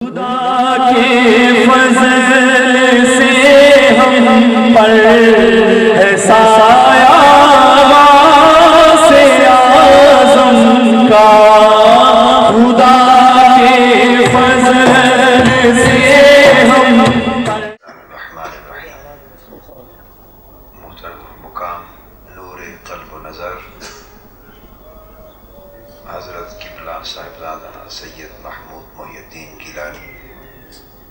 خدا کے فضل سے ہم پر ہے سایہ سے اعظم کا، خدا کے فضل سے ہم پر۔ الرحمن الرحیم۔ محترم مقام نور قلب و نظر حضرت قبلہ صاحبزادہ سید محمود محی الدین گیلانی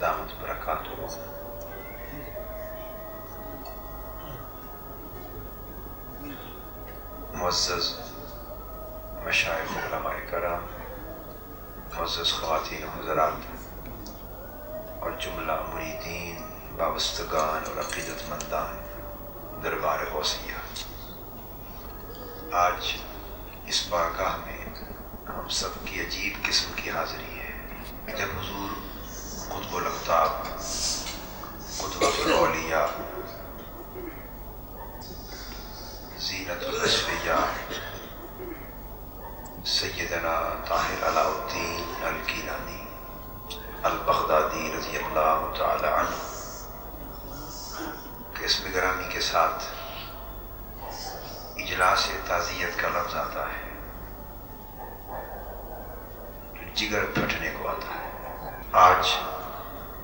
دامت برکاتہ، معزز مشائخ علماء کرام، معزز خواتین و حضرات اور جملہ مریدین، وابستگان اور عقیدت مندان دربار غوثیہ، آج اس بارگاہ میں ہم سب کی عجیب قسم کی حاضری ہے جب حضور قطب الاقطاب، قطبۃ الاولیاء، زینت الاسفیاء سیدنا طاہر علاء الدین الگیلانی البغدادی رضی اللہ تعالی عنہ کے اسم گرامی کے ساتھ اجلاس تعزیت کا لفظ آتا ہے، جگر پھٹنے کو آتا ہے۔ آج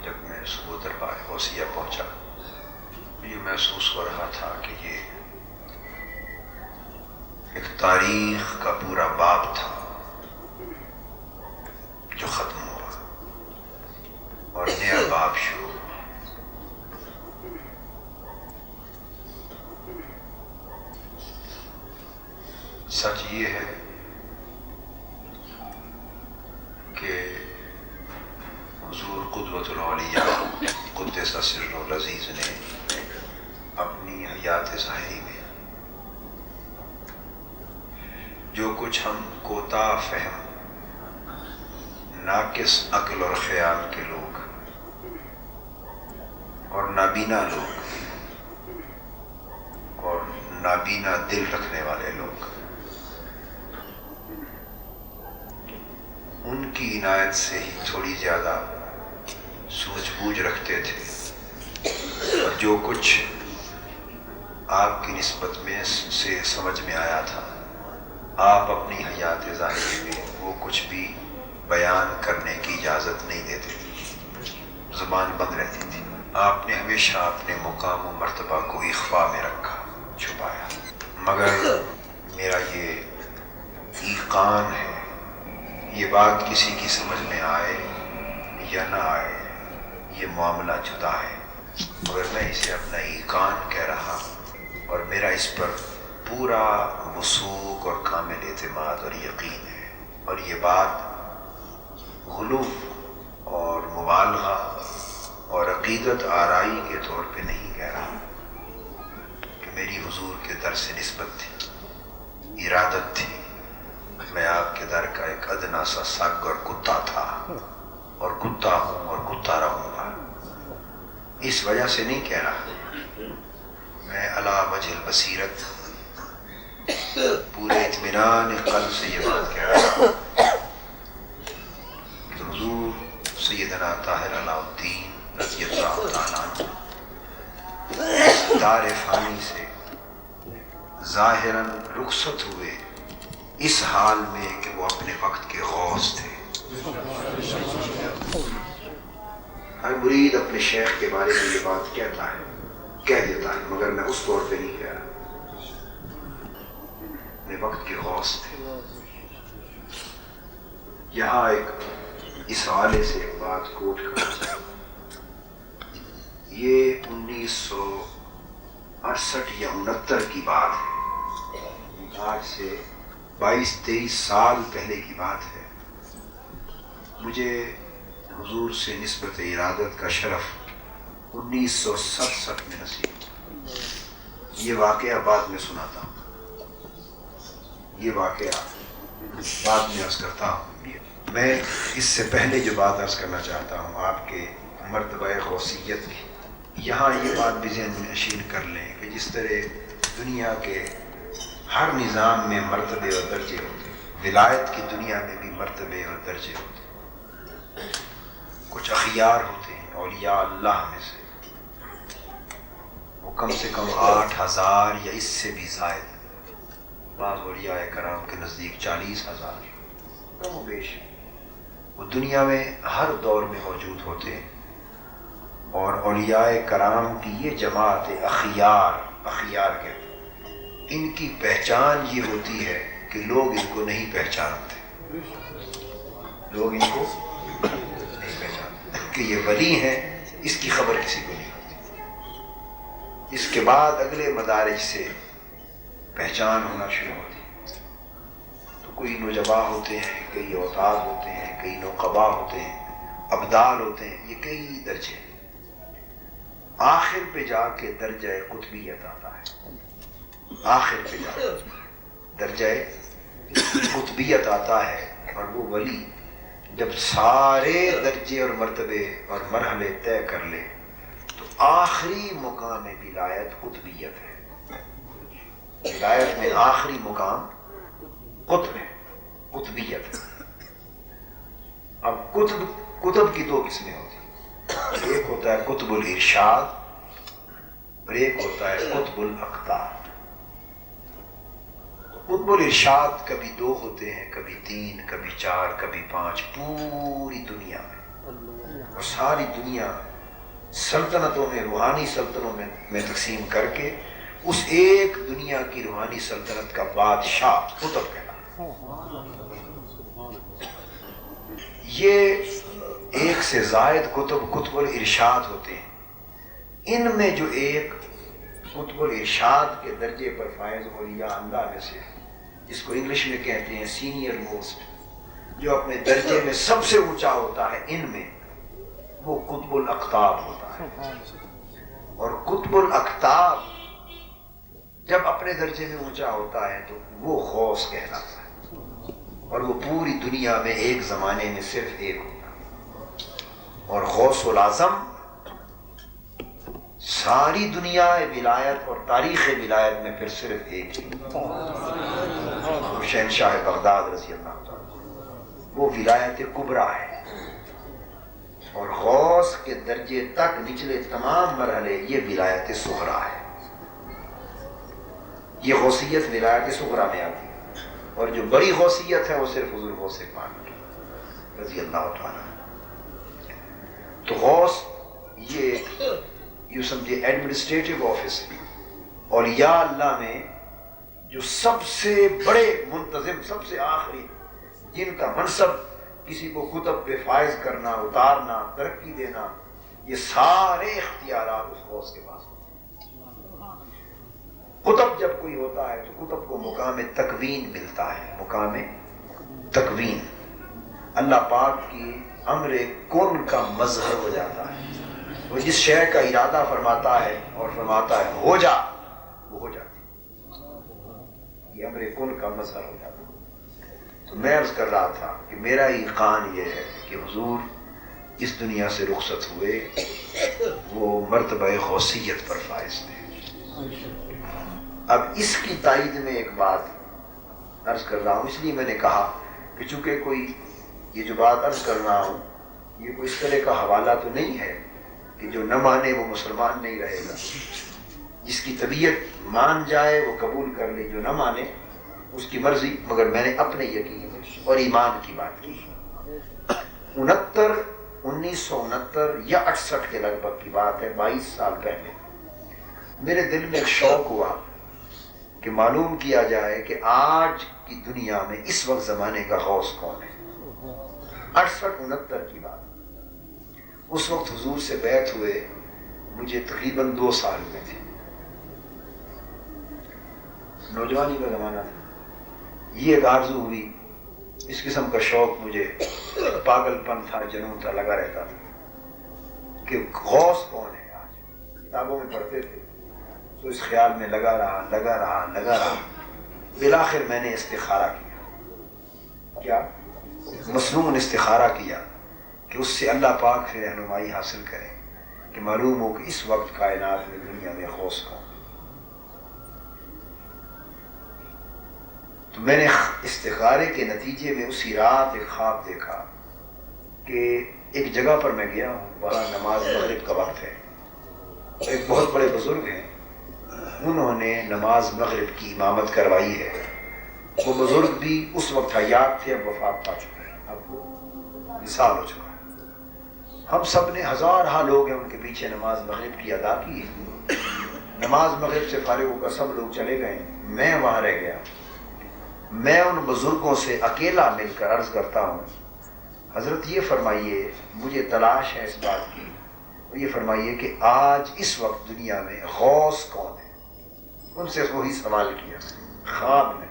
جب میں صبح دربار غوثیہ پہنچا، یہ محسوس ہو رہا تھا کہ یہ ایک تاریخ کا پورا باب تھا جو ختم ہوا اور نیا باب شروع ہوا۔ سچ یہ ہے کہ حضور قدوۃ الاولیاء قدس سرہ العزیز نے اپنی حیات ظاہری میں جو کچھ ہم کوتاہ فہم، ناقص عقل اور خیال کے لوگ اور نابینا لوگ اور نابینا دل رکھنے والے لوگ، ان کی عنایت سے ہی تھوڑی زیادہ سوجھ بوجھ رکھتے تھے، اور جو کچھ آپ کی نسبت میں سے سمجھ میں آیا تھا، آپ اپنی حیات ظاہری میں وہ کچھ بھی بیان کرنے کی اجازت نہیں دیتے، زبان بند رہتی تھی۔ آپ نے ہمیشہ اپنے مقام و مرتبہ کو اخفاء میں رکھا، چھپایا، مگر میرا یہ ایقان ہے، یہ بات کسی کی سمجھ میں آئے یا نہ آئے، یہ معاملہ جدا ہے، مگر میں اسے اپنا ایقان کہہ رہا ہوں، اور میرا اس پر پورا وثوق اور کامل اعتماد اور یقین ہے، اور یہ بات غلو اور مبالغہ اور عقیدت آرائی کے طور پہ نہیں کہہ رہا، کہ میری حضور کے در سے نسبت تھی، ارادت تھی، میں آپ کے در کا ایک ادنا سا سگ اور کتا تھا، اور کتا ہوں اور کتا رہوں گا، اس وجہ سے نہیں کہہ رہا، میں علی وجہ البصیرت پورے اطمینان قلب سے یہ بات کہہ رہا ہوں کہ حضور سیدنا طاہر علاء الدین رضی اللہ تعالیٰ عنہ دار فانی سے ظاہراً رخصت ہوئے اس حال میں کہ وہ اپنے وقت کے غوث تھے۔ ہر مرید اپنے شیخ کے بارے میں یہ بات کہتا ہے، کہہ دیتا ہے، مگر میں اس طور پہ نہیں کہہ رہا، اپنے وقت کے غوث تھے۔ یہاں ایک اس حوالے سے ایک بات کوٹ کرنا، یہ 1968 یا 69 کی بات ہے، آج سے 22-23 سال پہلے کی بات ہے۔ مجھے حضور سے نسبت ارادت کا شرف 1967 میں نصیب، یہ واقعہ بعد میں سناتا ہوں، یہ واقعہ بعد میں عرض کرتا ہوں۔ میں اس سے پہلے جو بات عرض کرنا چاہتا ہوں آپ کے مرتبہ غوثیت کی، یہاں یہ بات بھی ذہن میں نشین کر لیں کہ جس طرح دنیا کے ہر نظام میں مرتبے اور درجے ہوتے ہیں، ولایت کی دنیا میں بھی مرتبے اور درجے ہوتے ہیں۔ اخیار ہوتے ہیں اولیاء اللہ میں سے، وہ کم سے کم 8,000 یا اس سے بھی زائد، بعض اولیاء کرام کے نزدیک 40,000 کم و بیش، وہ دنیا میں ہر دور میں موجود ہوتے ہیں۔ اور اولیاء کرام کی یہ جماعت اخیار کہتے ہیں، ان کی پہچان یہ ہوتی ہے کہ لوگ ان کو نہیں پہچانتے، لوگ ان کو نہیں پہچانتے کہ یہ ولی ہیں، اس کی خبر کسی کو نہیں ہوتی۔ اس کے بعد اگلے مدارج سے پہچان ہونا شروع ہوتی، تو کوئی نجبا ہوتے ہیں، کئی اوتاد ہوتے ہیں، کئی نقبا ہوتے ہیں، ابدال ہوتے ہیں، یہ کئی درجے ہیں۔ آخر پہ جا کے درجہ قطبیت آتا ہے، آخر پہ جا کے درجہ قطبیت آتا ہے، اور وہ ولی جب سارے درجے اور مرتبے اور مرحلے طے کر لے تو آخری مقام ولایت قطبیت ہے۔ ولایت میں آخری مقام قطب ہے، قطبیت ہے۔ اب قطب کی دو قسمیں ہوتی ہیں، ایک ہوتا ہے قطب الارشاد اور ایک ہوتا ہے قطب الاقطاب۔ قطب الارشاد کبھی 2 ہوتے ہیں، کبھی 3، کبھی 4، کبھی 5، پوری دنیا میں، اور ساری دنیا سلطنتوں میں، روحانی سلطنتوں میں تقسیم کر کے اس ایک دنیا کی روحانی سلطنت کا بادشاہ قطب کہلاتا ہے۔ یہ ایک سے زائد قطب الارشاد ہوتے ہیں۔ ان میں جو ایک قطب الارشاد کے درجے پر فائز اولیاء اللہ میں سے، جس کو انگلش میں کہتے ہیں سینئر موسٹ، جو اپنے درجے میں سب سے اونچا ہوتا ہے، ان میں وہ قطب الاقطاب ہوتا ہے۔ اور قطب الاقطاب جب اپنے درجے میں اونچا ہوتا ہے تو وہ غوث کہلاتا ہے، اور وہ پوری دنیا میں ایک زمانے میں صرف ایک ہوتا ہے۔ اور غوث الاعظم ساری دنیا ولایت اور تاریخ ولایت میں پھر صرف ایک ہی، شہنشاہ بغداد رضی اللہ تعالیٰ، وہ ولایت کبریٰ ہے۔ اور غوث کے درجے تک نچلے تمام مرحلے یہ ولایت صغریٰ ہے۔ یہ غوثیت ولایت صغریٰ میں آتی ہے، اور جو بڑی غوثیت ہے وہ صرف حضور غوث پاک رضی اللہ تعالیٰ۔ تو غوث یہ یوں سمجھے ایڈمنسٹریٹو آفس ہے اولیاء اللہ میں، جو سب سے بڑے منتظم، سب سے آخری، جن کا منصب کسی کو قطب پہ فائز کرنا، اتارنا، ترقی دینا، یہ سارے اختیارات اس غوث کے پاس ہوتے ہیں۔ قطب جب کوئی ہوتا ہے تو قطب کو مقام تکوین ملتا ہے، مقام تکوین، اللہ پاک کی امر کن کا مظہر ہو جاتا ہے۔ وہ جس شے کا ارادہ فرماتا ہے اور فرماتا ہے ہو جا، وہ ہو جاتی ہے، یہ امر کن کا مظہر ہو جاتا ہے۔ تو میں عرض کر رہا تھا کہ میرا ایقان یہ ہے کہ حضور اس دنیا سے رخصت ہوئے وہ مرتبہ غوثیت پر فائز تھے۔ اب اس کی تائید میں ایک بات عرض کر رہا ہوں، اس لیے میں نے کہا کہ چونکہ کوئی یہ جو بات عرض کر رہا ہوں یہ کوئی اس طرح کا حوالہ تو نہیں ہے کہ جو نہ مانے وہ مسلمان نہیں رہے گا، جس کی طبیعت مان جائے وہ قبول کر لے، جو نہ مانے اس کی مرضی، مگر میں نے اپنے یقین اور ایمان کی بات کی۔ 1969 یا 68 کے لگ بھگ کی بات ہے، 22 سال پہلے میرے دل میں ایک شوق ہوا کہ معلوم کیا جائے کہ آج کی دنیا میں اس وقت زمانے کا غوث کون ہے۔ 68-69 کی بات، اس وقت حضور سے بیعت ہوئے مجھے تقریباً 2 سال ہوئے تھے، نوجوانی کا زمانہ تھا۔ یہ ایک آرزو ہوئی، اس قسم کا شوق مجھے، پاگل پن تھا، جنون تھا، لگا رہتا تھا کہ غوث کون ہے۔ آج کتابوں میں پڑھتے تھے تو اس خیال میں لگا رہا، بالآخر میں نے استخارہ کیا، کیا مسنون استخارہ کیا کہ اس سے اللہ پاک سے رہنمائی حاصل کریں کہ معلوم ہو کہ اس وقت کائنات میں دنیا میں غوث کون۔ تو میں نے استخارے کے نتیجے میں اسی رات ایک خواب دیکھا کہ ایک جگہ پر میں گیا ہوں، وہاں نماز مغرب کا وقت ہے، ایک بہت بڑے بزرگ ہیں، انہوں نے نماز مغرب کی امامت کروائی ہے۔ وہ بزرگ بھی اس وقت حیات تھے، اب وفات پا چکے ہیں، اب وہ وصال ہو چکا ہے۔ ہم سب نے ہزارہ لوگ ہیں ان کے پیچھے نماز مغرب کی ادا کی ہے۔ نماز مغرب سے فارغ ہو کر سب لوگ چلے گئے، میں وہاں رہ گیا۔ میں ان بزرگوں سے اکیلا مل کر عرض کرتا ہوں، حضرت یہ فرمائیے، مجھے تلاش ہے اس بات کی، یہ فرمائیے کہ آج اس وقت دنیا میں غوث کون ہے؟ ان سے وہی سوال کیا خواب میں۔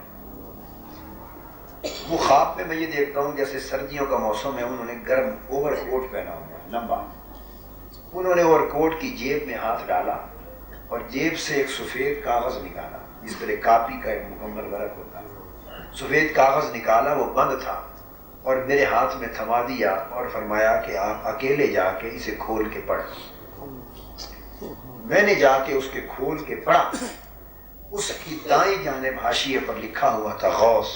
وہ خواب میں یہ دیکھتا ہوں جیسے سردیوں کا موسم ہے، انہوں نے گرم اوور کوٹ پہنا ہوا لمبا، انہوں نے اوور کوٹ کی جیب میں ہاتھ ڈالا اور جیب سے ایک سفید کاغذ نکالا، جس پر ایک کاپی کا ایک مکمل ورق ہوتا ہے، سفید کاغذ نکالا، وہ بند تھا، اور میرے ہاتھ میں تھما دیا اور فرمایا کہ آپ اکیلے جا کے اسے کھول کے پڑھیں۔ میں نے جا کے اس کے کھول کے پڑھا، اس کی دائیں جانب حاشیے پر لکھا ہوا تھا غوث،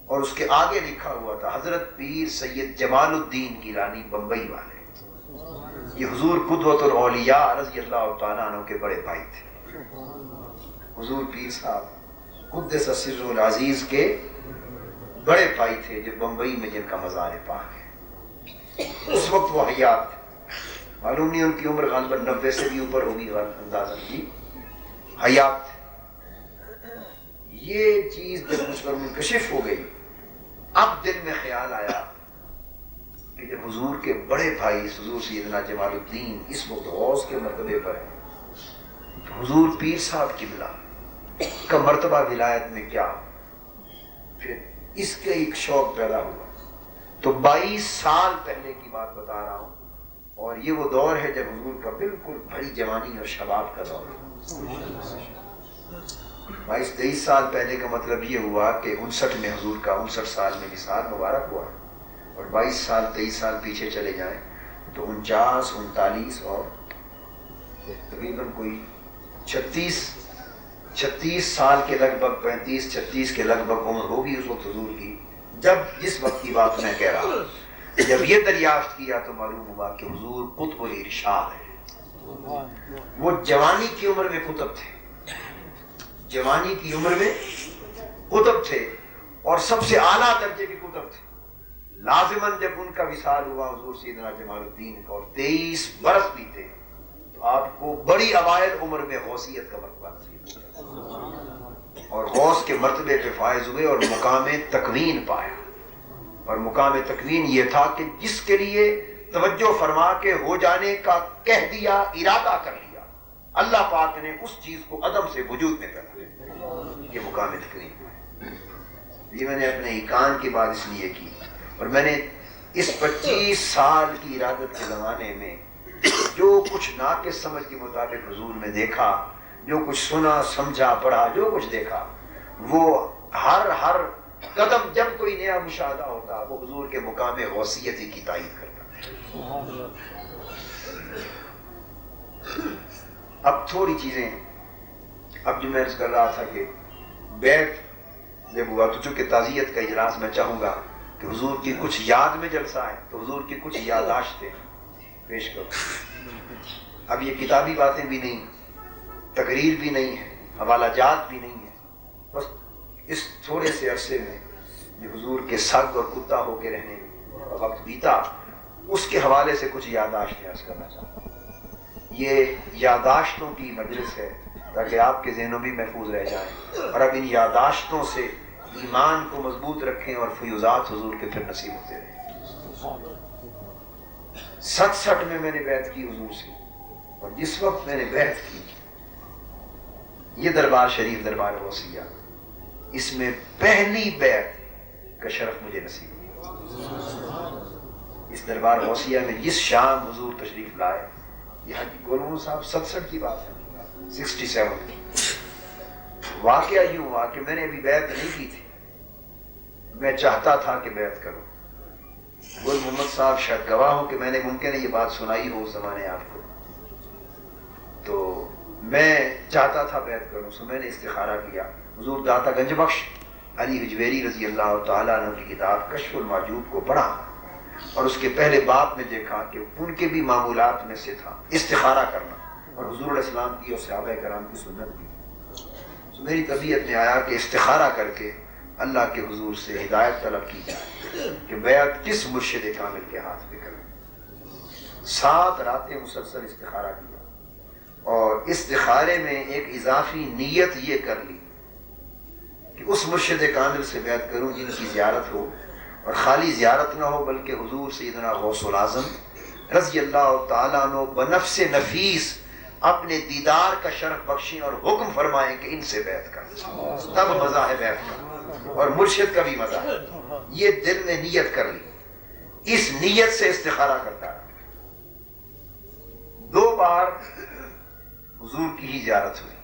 اور اس کے آگے لکھا ہوا تھا حضرت پیر سید جمال الدین گیلانی بمبئی والے۔ یہ حضور قدوۃ الاولیاء رضی اللہ تعالیٰ عنہ کے بڑے بھائی تھے۔ حضور پیر صاحب قدس سر العزیز کے بڑے بھائی تھے، جو بمبئی میں جن کا مزار پاک ہے۔ اس وقت وہ حیات تھے، معلوم نہیں ان کی عمر غالباً 90 سے بھی اوپر ہوگی، اندازہ کی حیات تھے۔ یہ چیز جب مجھ پر منکشف ہو گئی، اب دل میں خیال آیا کہ جب حضور کے بڑے بھائی حضور سیدنا جمال الدین اس وقت غوث کے مرتبے پر ہیں، تو حضور پیر صاحب قبلہ کا مرتبہ ولایت میں کیا؟ پھر اس کے ایک شوق پیدا ہوا۔ تو 22 سال پہلے کی بات بتا رہا ہوں، اور یہ وہ دور ہے جب حضور کا بالکل بھری جوانی اور شباب کا دور ہے۔ 22-23 سال پہلے کا مطلب یہ ہوا کہ 59 میں حضور کا 59 سال میں وصال مبارک ہوا، اور 22 سال 23 سال پیچھے چلے جائیں تو 49 39 اور تقریباً کوئی 36 سال کے لگ بھگ، 35-36 کے لگ بھگ عمر ہوگی اس وقت حضور کی، جب جس وقت کی بات میں کہہ رہا ہوں۔ جب یہ دریافت کیا تو معلوم ہوا کہ حضور قطب الارشاد ہے۔ وہ جوانی کی عمر میں قطب تھے، جوانی کی عمر میں قطب تھے، اور سب سے اعلیٰ درجے کے قطب تھے۔ لازماً جب ان کا وصال ہوا حضور سیدنا جمال الدین کا، اور 23 برس بھی تھے، تو آپ کو بڑی اوائل عمر میں غوثیت کا مرتبہ نصیب ہوا، اور غوث کے مرتبے پہ فائز ہوئے اور مقام تکوین پایا۔ اور مقام تکوین یہ تھا کہ جس کے لیے توجہ فرما کے ہو جانے کا کہہ دیا، ارادہ کر لیا، اللہ پاک نے اس چیز کو عدم سے وجود میں پیدا کیا، یہ مقام تکوین۔ یہ میں نے اپنے ایقان کی بات اس لیے کی، اور میں نے اس 25 سال کی ارادت کے زمانے میں جو کچھ ناقص سمجھ کے مطابق حضور میں دیکھا، جو کچھ سنا سمجھا پڑھا، جو کچھ دیکھا، وہ ہر قدم جب کوئی نیا مشاہدہ ہوتا وہ حضور کے مقام غوثیت ہی کی تائید کرتا۔ اب تھوڑی چیزیں، اب جو میں عرض کر رہا تھا کہ بیعت جب ہوا تو چونکہ تعزیت کا اجلاس میں چاہوں گا کہ حضور کی کچھ یاد میں جلسہ ہے، تو حضور کی کچھ یادداشتیں پیش کرو۔ اب یہ کتابی باتیں بھی نہیں، تقریر بھی نہیں ہے، حوالہ جات بھی نہیں ہے، بس اس تھوڑے سے عرصے میں جو حضور کے سگ اور کتا ہو کے رہنے کا وقت بیتا، اس کے حوالے سے کچھ یادداشتیں عرض کرنا چاہتا ہوں۔ یہ یادداشتوں کی مجلس ہے تاکہ آپ کے ذہنوں بھی محفوظ رہ جائیں، اور اب ان یادداشتوں سے ایمان کو مضبوط رکھیں اور فیوزات حضور کے پھر نصیب ہوتے رہیں۔ 67 میں نے بیعت کی حضور سے، اور جس وقت میں نے بیعت کی، یہ دربار شریف دربار غوثیہ، اس میں پہلی بیعت کا شرف مجھے نصیب ہوا۔ اس دربار غوثیہ میں جس شام حضور تشریف لائے، یہ حاجی گول محمد صاحب 67 کی بات ہے، 67 کی۔ واقعہ یوں ہوا کہ میں نے ابھی بیعت نہیں کی تھی، میں چاہتا تھا کہ بیعت کروں۔ گل محمد صاحب شاید گواہ ہوں کہ میں نے ممکن ہے یہ بات سنائی ہو اس زمانے آپ کو، تو میں چاہتا تھا بیعت کروں، سو میں نے استخارہ کیا۔ حضور داتا گنج بخش علی حجویری رضی اللہ تعالیٰ عنہ کی کتاب کشف المحجوب کو پڑھا، اور اس کے پہلے باب میں دیکھا کہ ان کے بھی معمولات میں سے تھا استخارہ کرنا، اور حضور علیہ السلام کی اور صحابہ کرام کی سنت بھی۔ تو میری طبیعت میں آیا کہ استخارہ کر کے اللہ کے حضور سے ہدایت طلب کی جائے کہ بیعت کس مرشد کامل کے ہاتھ پہ کریں۔ 7 راتیں مسلسل استخارہ کیا، اور استخارے میں ایک اضافی نیت یہ کر لی کہ اس مرشد کامل سے بیعت کروں جن کی زیارت ہو، اور خالی زیارت نہ ہو بلکہ حضور سیدنا غوث العظم رضی اللہ تعالیٰ عنہ بنفس نفیس اپنے دیدار کا شرف بخشیں اور حکم فرمائیں کہ ان سے بیعت کر، تب مزہ ہے بیعت کا، اور مرشد کا بھی مزہ ہے۔ یہ دل میں نیت کر لی، اس نیت سے استخارہ کرتا ہے۔ 2 بار حضور کی ہی زیارت ہوئی،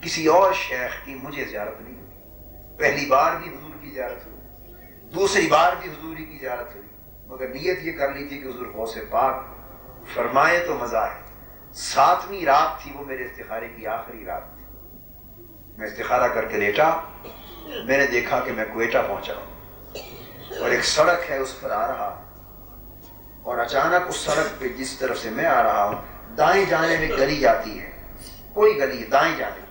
کسی اور شیخ کی مجھے زیارت نہیں ہوئی۔ پہلی بار بھی حضور کی زیارت ہوئی، دوسری بار بھی حضور کی زیارت ہوئی، مگر نیت یہ کر لی تھی کہ حضور غوث پاک فرمائے تو مزہ ہے۔ 7ویں رات تھی وہ، میرے استخارے کی آخری رات تھی۔ میں استخارہ کر کے لیٹا، میں نے دیکھا کہ میں کوئٹہ پہنچا ہوں، اور ایک سڑک ہے اس پر آ رہا، اور اچانک اس سڑک پہ جس طرف سے میں آ رہا ہوں دائیں جانے میں گلی جاتی ہے، کوئی گلی ہے دائیں جانے،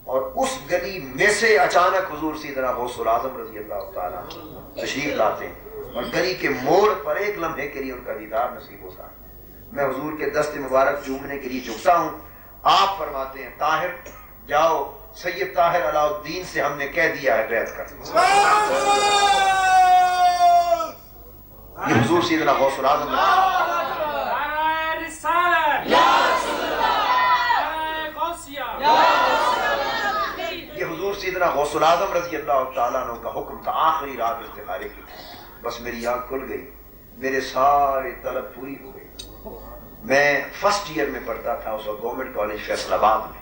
اور اس گلی میں سے اچانک حضور سیدنا غوث العظم رضی اللہ تعالیٰ تشریف لاتے ہیں، اور گلی کے موڑ پر ایک لمحے کے لیے ان کا دیدار نصیب ہوتا ہے۔ میں حضور کے دست مبارک چومنے کے لیے جھکتا ہوں، آپ فرماتے ہیں طاہر جاؤ، سید طاہر علاء الدین سے ہم نے کہہ دیا ہے بیعت کر۔ یہ حضور سیدنا غوث العظم نے حضور سیدنا غوث العظم رضی اللہ تعالیٰ عنہ کا حکم تھا۔ آخری رات استخارے کی، بس میری آنکھ کھل گئی، میرے سارے طلب پوری ہو گئی۔ میں فرسٹ ایئر میں پڑھتا تھا اس وقت، گورنمنٹ کالج فیصل آباد میں،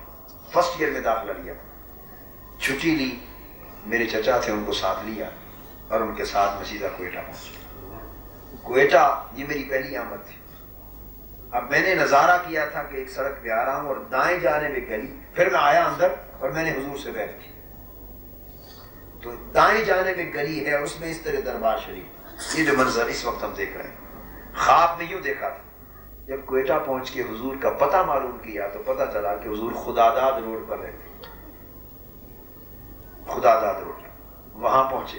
فرسٹ ایئر میں داخلہ لیا، چھٹی لی، میرے چچا تھے ان کو ساتھ لیا، اور ان کے ساتھ میں سیدھا کوئٹہ پہنچا۔ کوئٹہ یہ میری پہلی آمد تھی۔ اب میں نے نظارہ کیا تھا کہ ایک سڑک پہ آ رہا ہوں اور دائیں جانے میں گلی، پھر میں آیا اندر اور میں نے حضور سے بیعت کی۔ تو دائیں جانے میں گلی ہے اور اس میں اس طرح دربار شریف، یہ جو منظر اس وقت ہم دیکھ رہے ہیں خواب میں یوں دیکھا تھا۔ جب کوئٹہ پہنچ کے حضور کا پتہ معلوم کیا تو پتہ چلا کہ حضور خداداد روڈ پر رہتے، خداداد روڈ پر وہاں پہنچے۔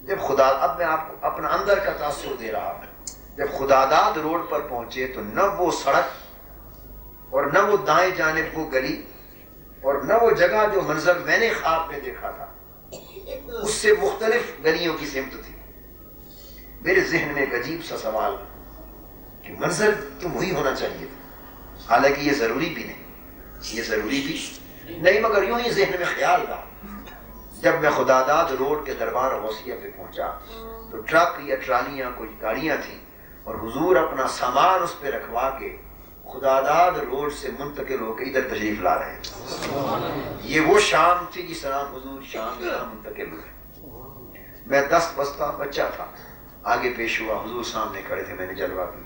جب اب میں آپ کو اپنا اندر کا تاثر دے رہا ہوں، جب خداداد روڈ پر پہنچے تو نہ وہ سڑک اور نہ وہ دائیں جانب وہ گلی اور نہ وہ جگہ جو منظر میں نے خواب میں دیکھا تھا، اس سے مختلف گلیوں کی سمت تھی۔ میرے ذہن میں ایک عجیب سا سوال کہ منظر تو وہی ہونا چاہیے تھا، حالانکہ یہ ضروری بھی نہیں، مگر یوں ہی ذہن میں خیال تھا۔ جب میں خداداد روڈ کے دربار غوثیہ پہ پہنچا تو ٹرک یا ٹرالیاں کچھ گاڑیاں تھیں، اور حضور اپنا سامان اس پہ رکھوا کے خداداد روڈ سے منتقل ہو کے ادھر تشریف لا رہے تھے۔ یہ وہ شام تھی جس طرح حضور شام یہاں منتقل ہوئے۔ میں 10 بستہ بچہ تھا، آگے پیش ہوا، حضور سامنے کھڑے تھے، میں نے جلوہ کیا۔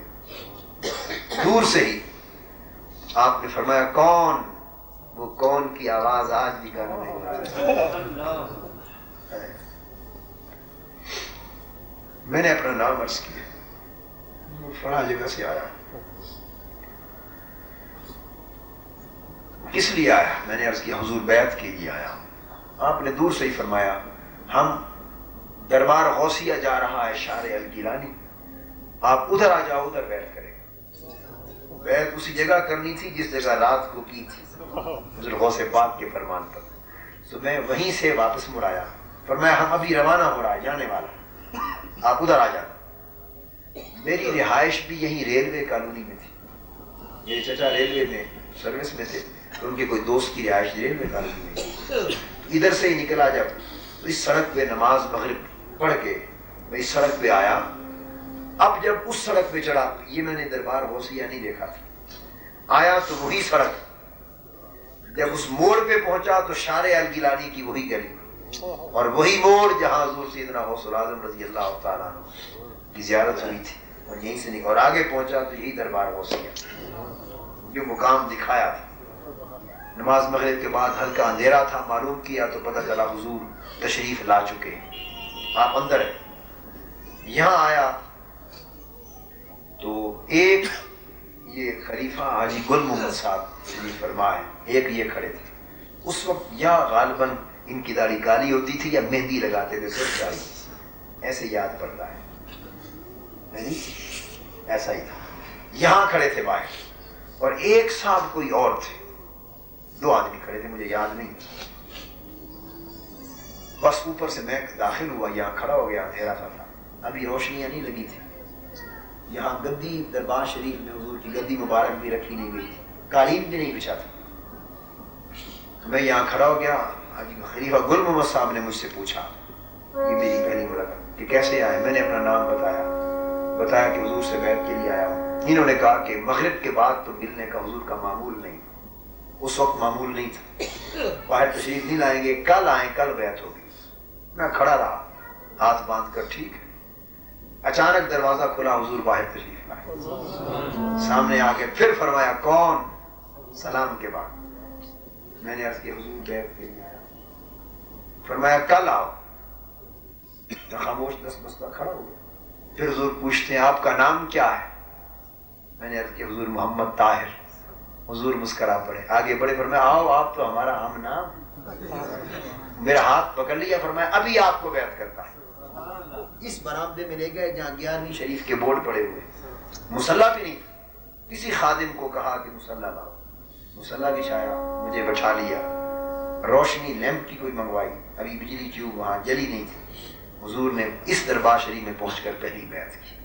دور سے ہی آپ نے فرمایا کون؟ وہ کون کی آواز آج بھی گانا نہیں ہو رہا ہے۔ میں نے اپنا نام عرض کیا، فلاں جگہ سے آیا۔ کس لیے آیا؟ میں نے عرض کیا حضور بیعت کے لیے آیا۔ آپ نے دور سے ہی فرمایا ہم دربار غوثیہ جا رہا ہے شارع الگیلانی، آپ ادھر آ جاؤ، ادھر بیعت کریں۔ بیعت اسی جگہ کرنی تھی جس جگہ رات کو کی تھی حضور غوث پاک کے فرمان پر۔ تو میں وہیں سے واپس مڑ آیا، فرمایا ہم ابھی روانہ ہو رہا ہے، جانے والا، آپ ادھر آ جانا۔ میری رہائش بھی یہیں ریلوے کالونی میں تھی، میرے چچا ریلوے میں سروس میں تھے، تو ان کے کوئی دوست کی رہائش ریلوے کالونی میں تھی۔ ادھر سے ہی نکلا، جب اس سڑک پہ نماز مغرب پڑھ کے میں اس سڑک پہ آیا۔ اب جب اس سڑک پہ چڑھا، یہ میں نے دربار غوثیہ نہیں دیکھا تھا، آیا تو وہی سڑک، جب اس موڑ پہ پہنچا تو شارع الگیلانی کی وہی گلی اور وہی موڑ جہاں حضور سیدنا غوث العظم رضی اللہ تعالیٰ عنہ کی زیارت ہوئی تھی، اور یہیں سے نکلا اور آگے پہنچا تو یہی دربار غوثیہ جو مقام دکھایا تھا۔ نماز مغرب کے بعد ہلکا اندھیرا تھا، معلوم کیا تو پتہ چلا حضور تشریف لا چکے ہیں، آپ اندر ہیں۔ یہاں آیا تو ایک یہ خلیفہ حاجی گل محمد صاحب تشریف فرما ہے، ایک یہ کھڑے تھے اس وقت، یا غالباً ان کی داڑھی کالی ہوتی تھی یا مہندی لگاتے تھے سرخ داڑھی، ایسے یاد پڑتا ہے نہیں ایسا ہی تھا۔ یہاں کھڑے تھے باہر، اور ایک صاحب کوئی اور تھے، دو آدمی کھڑے تھے مجھے یاد نہیں، بس اوپر سے میں داخل ہوا، یہاں کھڑا ہو گیا، اندھیرا سا تھا، ابھی روشنیاں نہیں لگی تھی، یہاں گدی دربار شریف میں حضور کی گدی مبارک بھی رکھی نہیں گئی تھی، قالین بھی نہیں بچھا تھا۔ میں یہاں کھڑا ہو گیا، خلیفہ گل محمد صاحب نے مجھ سے پوچھا، یہ میری پہلی ملاقات، کہ کیسے آئے؟ میں نے اپنا نام بتایا کہ حضور سے بیعت کے لیے آیا ہوں۔ انہوں نے کہا کہ مغرب کے بعد تو ملنے کا حضور کا معمول نہیں، اس وقت معمول نہیں تھا، باہر تشریف نہیں لائیں گے، کل آئیں، کل بیعت ہوگی۔ میں کھڑا رہا ہاتھ باندھ کر، ٹھیک ہے۔ اچانک دروازہ کھلا، حضور باہر تشریف لائے، سامنے آ کے پھر فرمایا کون؟ سلام کے بعد میں نے عرض کیا حضور بیعت کے لیے آیا۔ فرمایا کل آؤ۔ میں خاموش دس بستہ کھڑا ہو گیا۔ پھر حضور پوچھتے ہیں آپ کا نام کیا ہے؟ میں نے عرض کیا حضور محمد طاہر۔ حضور مسکرا پڑے، آگے بڑے، فرمایا آؤ آپ تو ہمارا عام نام۔ میرا ہاتھ پکڑ لیا، فرمایا ابھی آپ کو بیعت کرتا ہوں۔ اس برآمدے میں لے گئے جہاں 11ویں شریف کے بورڈ پڑے ہوئے، مصلی بھی نہیں، کسی خادم کو کہا کہ مصلی لاؤ، مصلی بچھایا، مجھے بٹھا لیا، روشنی لیمپ کی کوئی منگوائی، ابھی بجلی ٹیوب وہاں جلی نہیں تھی۔ حضور نے اس دربار شریف میں پہنچ کر پہلی بیعت کی،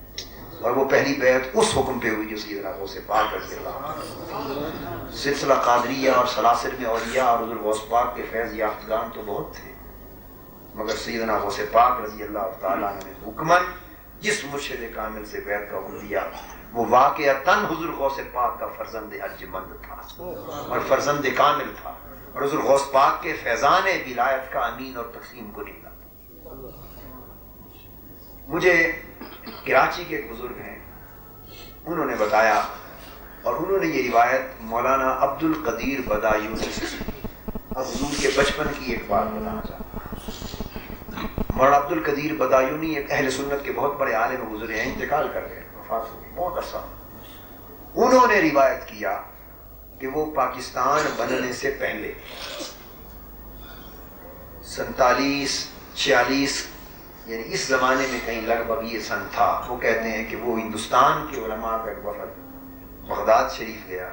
اور وہ پہلی بیعت اس حکم پہ ہوئی جو سیدنا غوث پاک رضی اللہ عنہ۔ سلسلہ قادریہ اور سلاسل میں اولیاء اور حضور غوث پاک کے فیض یافتگان تو بہت تھے، مگر سیدنا غوث پاک رضی اللہ تعالیٰ عنہ نے حکماً جس مرشد کامل سے بیعت کا حکم دیا وہ واقعتاً حضور غوث پاک کا فرزند ارجمند تھا اور فرزند کامل تھا، اور حضور غوث پاک کے فیضان ولایت کا امین اور تقسیم کو نکلا۔ مجھے کراچی کے ایک بزرگ ہیں، انہوں نے بتایا، اور انہوں نے یہ روایت مولانا عبد القدیر بدایونی سے سنی۔ اب حضور کے بچپن کی ایک بات بتانا چاہتا ہوں۔ مولانا عبد القدیر بدایونی ایک اہل سنت کے بہت بڑے عالم گزرے ہیں، انتقال کر گئے، وفات ہو گئی بہت عرصہ۔ انہوں نے روایت کیا کہ وہ پاکستان بننے سے پہلے 47 46 یعنی اس زمانے میں کہیں لگ بھگ یہ سن تھا، وہ کہتے ہیں کہ وہ ہندوستان کے علماء کا ایک وفد بغداد شریف گیا،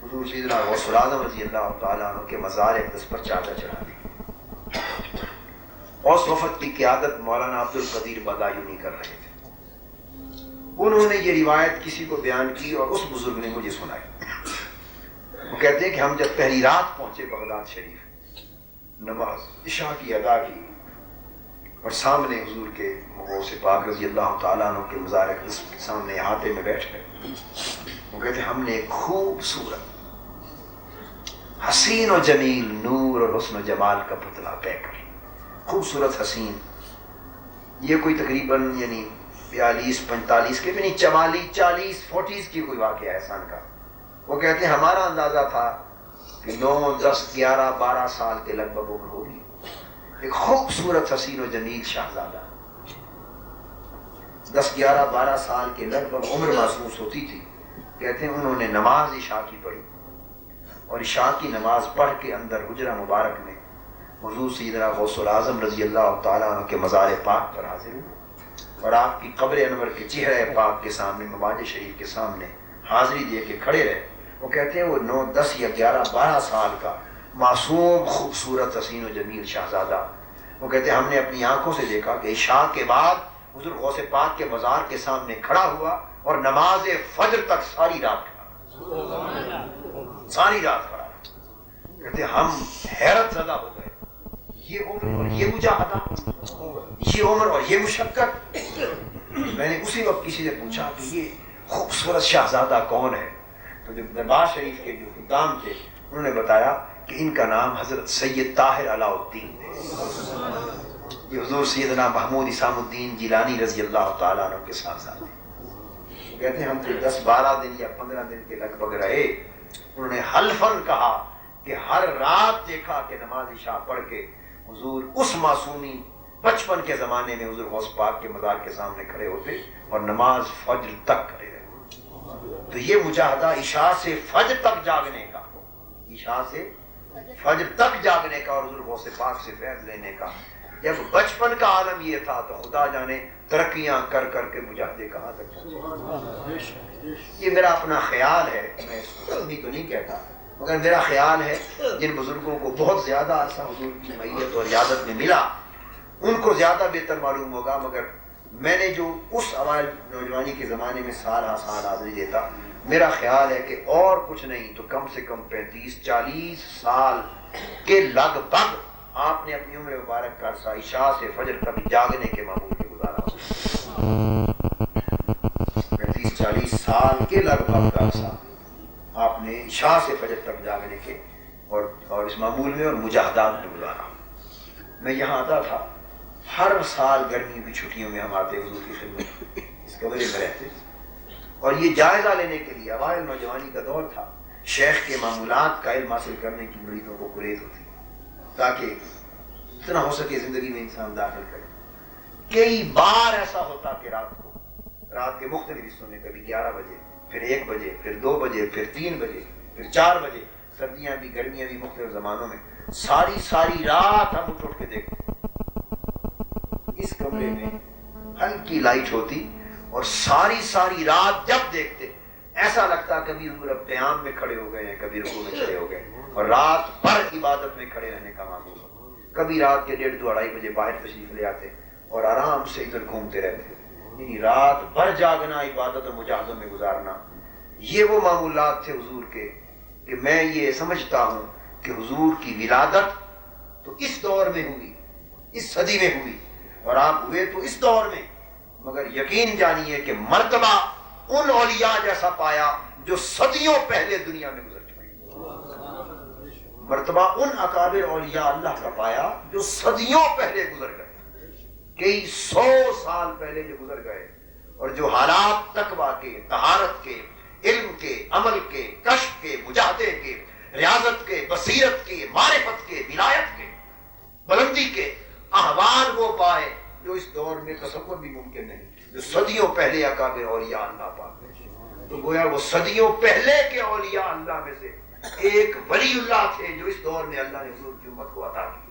حضور سیدنا غوث الاعظم رضی اللہ تعالیٰ عنہ کے مزار اقدس پر چادر چڑھا دی، اور اس وفد کی قیادت مولانا عبد القدیر بدایونی کر رہے تھے۔ انہوں نے یہ روایت کسی کو بیان کی اور اس بزرگ نے مجھے سنائی۔ وہ کہتے ہیں کہ ہم جب پہلی رات پہنچے بغداد شریف، نماز عشاء کی ادا کی، اور سامنے حضور کے غوث پاک رضی اللہ تعالیٰ عنہ کے مزار اقدس کے سامنے احاطے میں بیٹھ گئے۔ وہ کہتے ہیں ہم نے ایک خوبصورت حسین و جمیل نور اور حسن و جمال کا پتلا طے کر، خوبصورت حسین، یہ کوئی تقریباً یعنی 42 45 کے بھی نہیں، 44 40 40 کی کوئی واقعہ ہے سن کا۔ وہ کہتے ہیں ہمارا اندازہ تھا کہ 9 10 11 12 سال کے لگ بھگ عمر ہوگی، ایک خوبصورت حسین و جمیل شہزادہ، 10 11 12 سال کے لگ بھگ عمر محسوس ہوتی تھی۔ کہتے ہیں انہوں نے نماز عشاء کی پڑھی، اور عشاء کی نماز پڑھ کے اندر حجرہ مبارک میں حضور سیدنا غوث الاعظم رضی اللہ تعالیٰ عنہ کے مزار پاک پر حاضر ہوئے، اور آپ کی قبر انور کے چہرہ پاک کے سامنے، مباج شریف کے سامنے حاضری دے کے کھڑے رہے۔ وہ کہتے ہیں وہ 9 10 یا 11 12 سال کا معصوم خوبصورت حسین و جمیل شہزادہ، وہ کہتے ہیں ہم نے اپنی آنکھوں سے دیکھا کہ عشاء کے بعد حضور غوث پاک کے مزار کے سامنے کھڑا ہوا اور نماز فجر تک ساری رات کھڑا، ساری رات کھڑا۔ کہتے ہیں ہم حیرت زدہ ہو گئے، یہ عمر اور یہ مجاہدہ، یہ عمر اور یہ مشقت۔ میں نے اسی وقت کسی سے پوچھا کہ یہ خوبصورت شہزادہ کون ہے؟ تو جو دربار شریف کے جو خدام تھے انہوں نے بتایا کہ ان کا نام حضرت سید طاہر علاء الدین ہے، یہ حضور سیدنا محمود اسام الدین جیلانی رضی اللہ تعالیٰ عنہ کے صاحبزادے ہیں۔ کہتے ہیں ہم تو 10 12 دن یا 15 دن کے لگ بھگ رہے۔ انہوں نے حلفاً کہا کہ ہر رات دیکھا کہ نماز عشاء پڑھ کے حضور اس معصومی بچپن کے زمانے میں حضور غوث پاک کے مزار کے سامنے کھڑے ہوتے اور نماز فجر تک کھڑے رہتے. تو یہ مجاہدہ عشاء سے فجر تک جاگنے کا، عشاء سے فجر تک جاگنے کا اور حضور غوث پاک سے فیض لینے کا. جب بچپن کا عالم یہ تھا تو خدا جانے ترقیاں کر کر کے مجاہدے کہاں تک پہنچے. یہ میرا اپنا خیال ہے، میں بھی تو نہیں کہتا، مگر میرا خیال ہے جن بزرگوں کو بہت زیادہ عرصہ حضور کی معیت اور عیادت میں ملا ان کو زیادہ بہتر معلوم ہوگا. مگر میں نے جو اس اوائل نوجوانی کے زمانے میں سال حاضری دیتا، میرا خیال ہے کہ اور کچھ نہیں تو کم سے کم 35-40 سال کے لگ بھگ آپ نے اپنی عمر مبارک کا عرصہ عشاء سے فجر تک جاگنے کے معمول میں گزارا. 35-40 سال کے لگ بھگ کا عرصہ آپ نے عشاء سے فجر تک جاگنے کے اور اس معمول میں اور مجاہدات میں گزارا. میں یہاں آتا تھا، ہر سال گرمیوں کی چھٹیوں میں ہم آتے حضور کی خدمت، اس کمرے میں رہتے اور یہ جائزہ لینے کے لیے اوائل نوجوانی کا دور تھا، شیخ کے معمولات کا علم حاصل کرنے کی مریدوں کو قریت ہوتی تاکہ اتنا ہو سکے زندگی میں انسان داخل کرے. کئی بار ایسا ہوتا کہ رات کے مختلف حصوں میں کبھی 11 بجے، پھر 1 بجے، پھر 2 بجے، پھر 3 بجے، پھر 4 بجے، سردیاں بھی گرمیاں بھی مختلف زمانوں میں ساری رات ہم اٹھ کے دیکھتے. اس کمرے میں ہلکی لائٹ ہوتی اور ساری رات جب دیکھتے ایسا لگتا کبھی حضور اب قیام میں کھڑے ہو گئے ہیں، کبھی رکوع میں کھڑے ہو گئے اور رات بھر عبادت میں کھڑے رہنے کا معمول ہو. کبھی رات کے 1:30-2:30 بجے باہر تشریف لے آتے اور آرام سے ادھر گھومتے رہتے. یعنی رات بھر جاگنا، عبادت اور مجاہدوں میں گزارنا، یہ وہ معمولات تھے حضور کے کہ میں یہ سمجھتا ہوں کہ حضور کی ولادت تو اس دور میں ہوئی، اس صدی میں ہوئی اور آپ ہوئے تو اس دور میں، مگر یقین جانیے کہ مرتبہ ان اولیاء جیسا پایا جو صدیوں پہلے دنیا میں گزر چکے. مرتبہ ان اکابر اولیاء اللہ کا پایا جو صدیوں پہلے گزر گئے، کئی 100 سال پہلے جو گزر گئے اور جو حالات تقویٰ کے، طہارت کے، علم کے، عمل کے، کشف کے، مجاہدے کے، ریاضت کے، بصیرت کے، معرفت کے، ولایت کے، بلندی کے احوال وہ پائے جو اس دور میں تصور بھی ممکن نہیں، جو صدیوں پہلے اکابر اولیاء اللہ پاک تھے. تو گویا وہ صدیوں پہلے کے اولیاء اللہ میں سے ایک ولی اللہ تھے جو اس دور میں اللہ نے حضور کی امت کو عطا کی.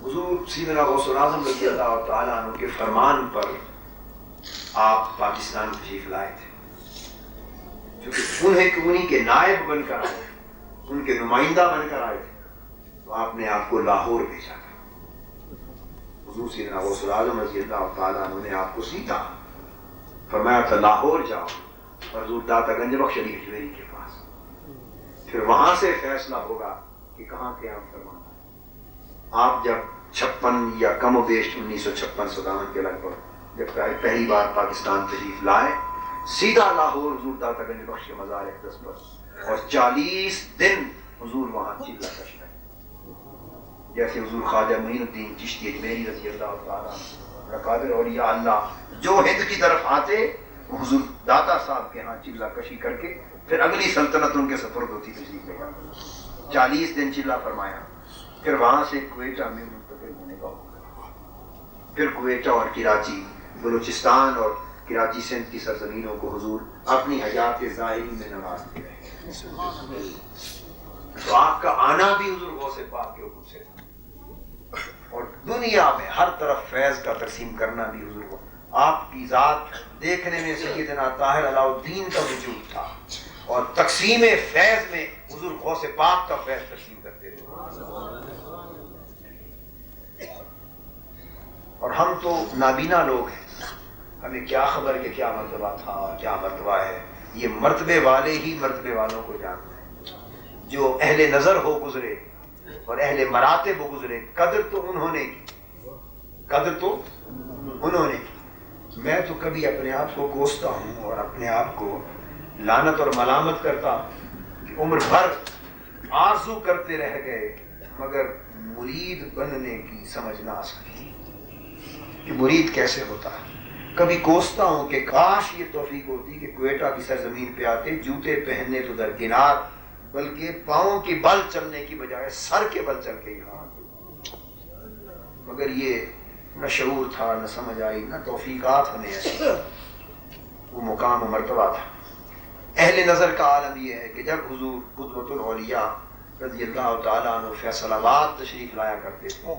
حضور سیدنا غوث الاعظم رضی اللہ تعالیٰ عنہ کے فرمان پر آپ پاکستان تشریف لائے تھے، چونکہ انہیں کے نائب بن کر آئے، ان کے نمائندہ بن کر آئے تھے، تو آپ نے آپ کو لاہور بھیجا تھا. حضور سیدنا غوث الاعظم رضی اللہ تعالیٰ عنہ نے آپ کو سیدھا فرمایا تھا لاہور جاؤ اور حضور داتا گنج بخش علی اجمیری کے پاس، پھر وہاں سے فیصلہ ہوگا کہ کہاں قیام فرمانا ہے. آپ جب 56 یا کم و بیش 1956-57 کے لگ بھگ جب پہلی بار پاکستان تشریف لائے، سیدھا لاہور حضور داتا گنج بخش کے مزار اقدس پر اور 40 دن حضور وہاں چلہ کش رہے. جیسے حضور خواجہ معین الدین چشتی اجمیری رضی اللہ تعالیٰ اکابر اولیاء اللہ جو ہند کی طرف آتے وہ حضور داتا صاحب کے ہاں چلہ کشی کر کے پھر اگلی سلطنت ان کے سپرد ہوتی تشریف لے گا. 40 دن چلہ فرمایا، پھر وہاں سے کوئٹہ میں منتقل ہونے کا ہوگا، پھر کوئٹہ اور کراچی، بلوچستان اور کراچی سندھ کی سرزمینوں کو حضور اپنی حیات ظاہری میں نوازتے رہے. تو آپ کا آنا بھی حضور غوث پاک کے حکم سے تھا اور دنیا میں ہر طرف فیض کا تقسیم کرنا بھی حضور کو. آپ کی ذات دیکھنے میں سیدنا طاہر علاء الدین کا وجود تھا اور تقسیم فیض میں حضور غوث پاک کا فیض تقسیم کرتے تھے. اور ہم تو نابینا لوگ ہیں، ہمیں کیا خبر کہ کیا مرتبہ تھا، کیا مرتبہ ہے. یہ مرتبے والے ہی مرتبے والوں کو جانتے ہیں، جو اہل نظر ہو گزرے اور اہل مراتب ہو گزرے. قدر تو انہوں نے کی، قدر تو انہوں نے کی. میں تو کبھی اپنے آپ کو کوستا ہوں اور اپنے آپ کو لعنت اور ملامت کرتا ہوں کہ عمر بھر آرزو کرتے رہ گئے مگر مرید بننے کی سمجھ نہ آ سکی کہ مرید کیسے ہوتا ہے. کبھی کوستا ہوں کہ کاش یہ توفیق ہوتی کہ کوئٹہ کی سرزمین پہ آتے، جوتے پہننے تو درکنار بلکہ پاؤں کی بل چلنے کی بجائے سر کے بل چل کے یہاں، مگر یہ نہ شعور تھا، نہ سمجھ آئی، نہ توفیقات ہمیں ایسی، وہ مقام و مرتبہ تھا۔ اہل نظر کا عالم یہ ہے کہ جب حضور قدوۃ الاولیاء رضی اللہ تعالیٰ عنہ فیصل آباد تشریف لایا کرتے تھے،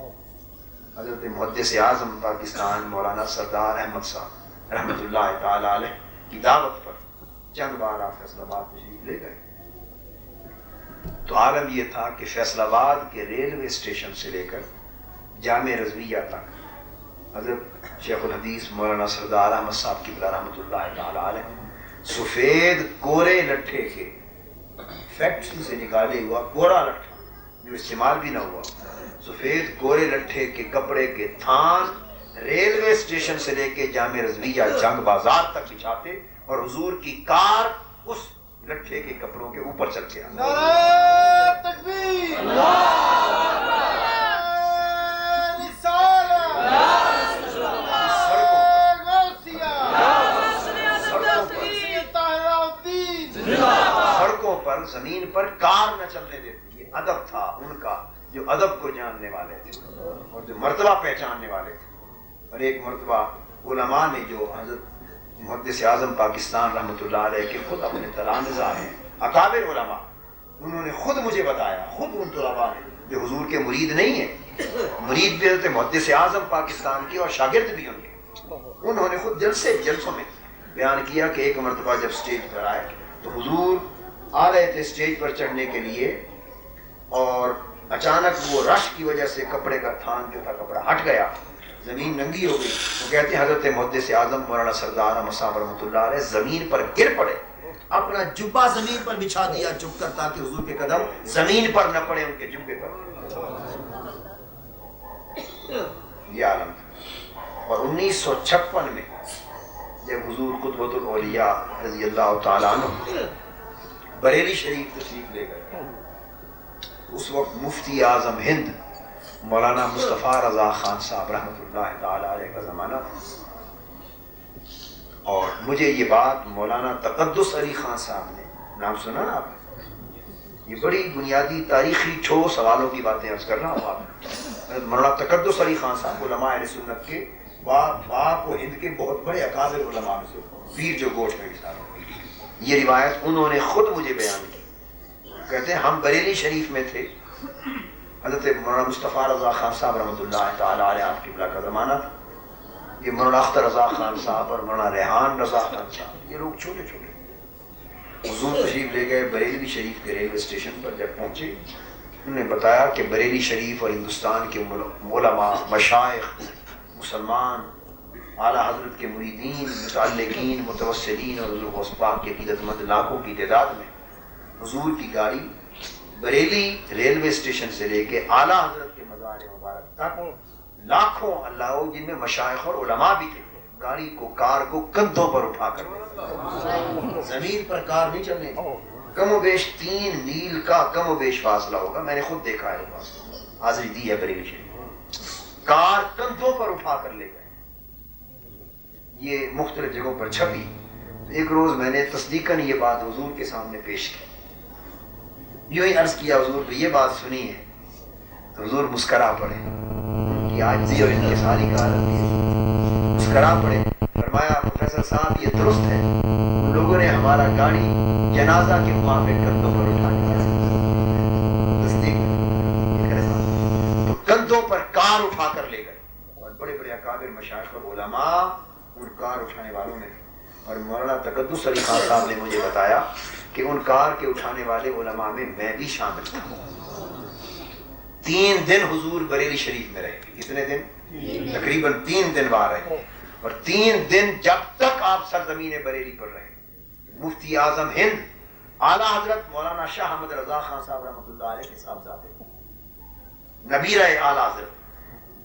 حضرت محدث اعظم پاکستان مولانا سردار احمد صاحب رحمۃ اللہ تعالیٰ علیہ کی دعوت پر چند بار آپ فیصل آباد تشریف لے گئے، تو عالم یہ تھا کہ فیصل آباد کے ریلوے اسٹیشن سے لے کر جامع رضویہ تک حضرت شیخ الحدیث مولانا سردار احمد صاحب کی بلا رحمۃ اللہ تعالیٰ علیہ سفید کورے لٹھے کے فیکٹری سے نکالے ہوا کورا لٹھا جو استعمال بھی نہ ہوا، سفید کورے لٹھے کے کپڑے کے تھان ریلوے اسٹیشن سے لے کے جامع رضویہ جنگ بازار تک بچھاتے اور حضور کی کار اس لٹھے کے کپڑوں کے اوپر چل کے آتا۔ نعرہ تکبیر، سڑکوں پر زمین پر کار نہ چلنے دیتی، یہ ادب تھا ان کا، جو ادب کو جاننے والے تھے اور جو مرتبہ پہچاننے والے تھے۔ اور ایک مرتبہ علماء نے، جو حضرت محدث اعظم پاکستان رحمۃ اللہ علیہ کے خود اپنے تلامذہ ہیں، اکابر علماء، انہوں نے خود مجھے بتایا، خود ان طلباء نے جو حضور کے مرید نہیں ہیں، مرید بھی حضرت محدث اعظم پاکستان کے اور شاگرد بھی ان کے، انہوں نے خود جلسوں میں بیان کیا کہ ایک مرتبہ جب سٹیج پر آئے تو حضور آ رہے تھے سٹیج پر چڑھنے کے لیے، اور اچانک وہ رش کی وجہ سے کپڑے کا تھان جو تھا کپڑا ہٹ گیا، زمین ننگی ہو گئی۔ وہ کہتے ہیں حضرت محدث اعظم مولانا سردار احمد صاحب رحمۃ اللہ علیہ زمین پر گر پڑے، اپنا جبہ زمین پر بچھا دیا چپ کر تاکہ حضور کے قدم زمین پر نہ پڑے، ان کے جبے پر۔ یہ عالم تھا۔ اور 1956 میں جب حضور قدوۃ الاولیاء رضی اللہ تعالیٰ عنہ بریلی شریف تشریف لے گئے، اس وقت مفتی اعظم ہند مولانا مصطفیٰ رضا خان صاحب رحمۃ اللہ تعالیٰ علیہ کا زمانہ تھا، اور مجھے یہ بات مولانا تقدس علی خان صاحب نے، نام سنا نا آپ نے، یہ بڑی بنیادی تاریخی ٹھوس سوالوں کی باتیں عرض کر رہا ہوں آپ، مولانا تقدس علی خان صاحب علماء اہل سنت کے پاک و ہند کے بہت بڑے اکابر علماء میں سے، پیر جو گوشت میں مثال، یہ روایت انہوں نے خود مجھے بیان کی۔ کہتے ہیں ہم بریلی شریف میں تھے، حضرت مولانا مصطفیٰ رضا خان صاحب رحمۃ اللہ تعالیٰ علیہ آپ قبلہ کا زمانہ تھا، یہ مولانا اختر رضا خان صاحب اور مولانا ریحان رضا خان صاحب، یہ لوگ چھوٹے چھوٹے، حضور تشریف لے گئے بریلی شریف کے ریلوے اسٹیشن پر۔ جب پہنچے انہوں نے بتایا کہ بریلی شریف اور ہندوستان کے علماء، مشائخ، مسلمان، اعلیٰ حضرت کے مریدین، متعلقین، متوسلین اور حضور غوث پاک کے عقیدت مند لاکھوں کی تعداد میں حضور کی گاڑی بریلی ریلوے اسٹیشن سے لے کے اعلیٰ حضرت کے مزار مبارک تک لاکھوں اللہ، جن میں مشائخ اور علماء بھی تھے، گاڑی کو، کار کو کندھوں پر اٹھا کر زمین پر کار نہیں چلنے، کم و بیش 3 میل کا کم و بیش فاصلہ ہوگا، میں نے خود دیکھا ہے، حاضری دی ہے بریلی شریف، کار کندھوں پر اٹھا کر لے گئے۔ یہ مختلف جگہوں پر چھپی۔ ایک روز میں نے تصدیقاً یہ بات حضور کے سامنے پیش کی، یوں ہی عرض کیا حضور کو یہ بات سنی ہے، تو حضور مسکرا پڑے، ان کی عاجزی اور انکساری کا عالم ہے، مسکرا پڑے، فرمایا پروفیسر صاحب یہ درست ہے، ان لوگوں نے ہمارا گاڑی جنازہ کے موافق کندھوں پر اٹھا دیا، تصدیق تو کندھوں پر کار اٹھا کر لے گئے، اور بڑے بڑے اکابر مشائخ اور علماء ان کار اٹھانے والوں میں تھے۔ اور مولانا تقدس علی خان صاحب نے مجھے بتایا کہ ان کار کے اٹھانے والے علماء میں میں بھی شامل تھا۔ 3 دن حضور بریلی شریف میں رہے، کتنے دن؟ تقریباً 3 دن وہاں رہے، اور 3 دن جب تک آپ سرزمین بریلی پر رہے، مفتی اعظم ہند اعلیٰ حضرت مولانا شاہ احمد رضا خان صاحب رحمۃ اللہ علیہ کے صاحبزادے نبی رہے اعلیٰ حضرت،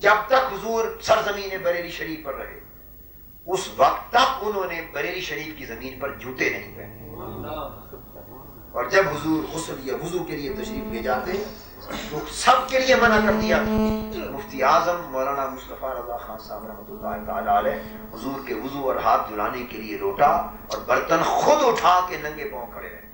جب تک حضور سرزمین بریلی شریف پر رہے، اس وقت تک انہوں نے بریلی شریف کی زمین پر جوتے نہیں پہنے، اور جب حضور غسل یا وضو کے لیے تشریف لے جاتے تو سب کے لیے منع کر دیا۔ مفتی اعظم مولانا مصطفیٰ رضا خان صاحب رحمۃ اللہ تعالیٰ علیہ حضور کے وضو اور ہاتھ دھلانے کے لیے لوٹا اور برتن خود اٹھا کے ننگے پاؤں کھڑے رہے،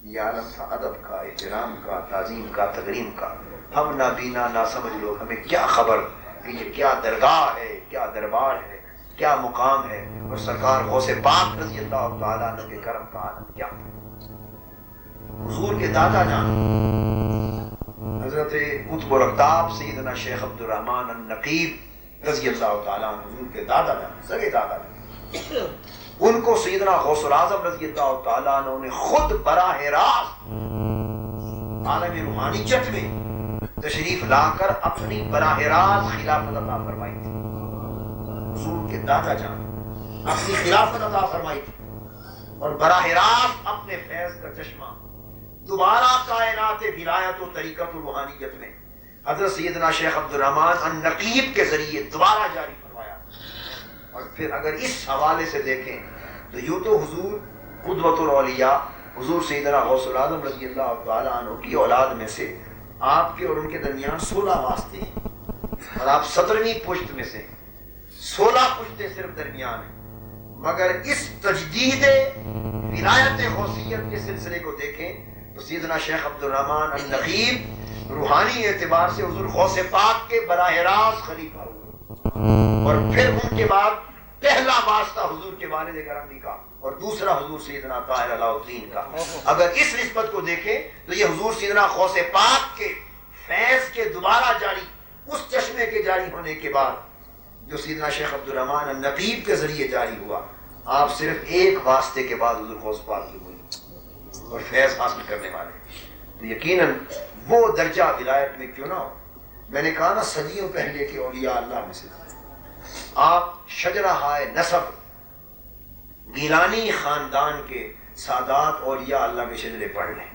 یہ عالم تھا ادب کا، احترام کا، تعظیم کا، تکریم کا. ہم نابینا ناسمجھ لوگ، ہمیں کیا خبر کہ یہ کیا درگاہ ہے، کیا دربار ہے، کیا مقام ہے، اور سرکار غوث پاک رضی اللہ تعالیٰ عنہ کے کرم کا عالم کیا تھا. حضور کے دادا جان حضرت قطب الاقطاب سیدنا شیخ عبد الرحمن النقیب رضی اللہ تعالیٰ عنہ، حضور کے دادا جان، سگے دادا جان، ان کو سیدنا غوث الاعظم رضی اللہ تعالیٰ عنہ نے خود براہ راست عالم روحانیت میں تشریف لا کر اپنی براہ راست خلافت عطا فرمائی تھی. حضور کے دادا جان اپنی خلافت عطا فرمائی تھی اور براہ راست اپنے فیض کا چشمہ دوبارہ کائنات ولایت و طریقت و روحانیت میں حضرت سیدنا شیخ عبد الرحمن النقیب کے ذریعے دوبارہ جاری فرمایا. اور پھر اگر اس حوالے سے دیکھیں تو یوں تو حضور قدوۃ الاولیاء حضور سیدنا غوث الاعظم رضی اللہ تعالیٰ عنہ کی اولاد میں سے آپ کے اور ان کے درمیان 16 واسطے ہیں اور آپ 17ویں پشت میں سے 16 پشتیں صرف درمیان ہیں. مگر اس تجدید ولایت غوثیت کے سلسلے کو دیکھیں تو سیدنا شیخ عبد الرحمن النقیب روحانی اعتبار سے حضور غوث پاک کے براہ راست خلیفہ ہوئے، اور پھر ان کے بعد پہلا واسطہ حضور کے والد گرامی کا اور دوسرا حضور سیدنا طاہر علاء الدین کا. اگر اس نسبت کو دیکھیں تو یہ حضور سیدنا غوث پاک کے فیض کے دوبارہ جاری، اس چشمے کے جاری ہونے کے بعد جو سیدنا شیخ عبد الرحمن النقیب کے ذریعے جاری ہوا، آپ صرف ایک واسطے کے بعد حضور غوث پاک کی ہوئی اور فیض حاصل کرنے والے. تو یقیناً وہ درجہ ولایت میں کیوں نہ ہو. میں نے کہا نا صدیوں پہلے کے اولیاء اللہ میں سے آپ شجرہ ہائے نسب گیلانی خاندان کے سادات اولیاء اللہ کے شجرے پڑھ لیں.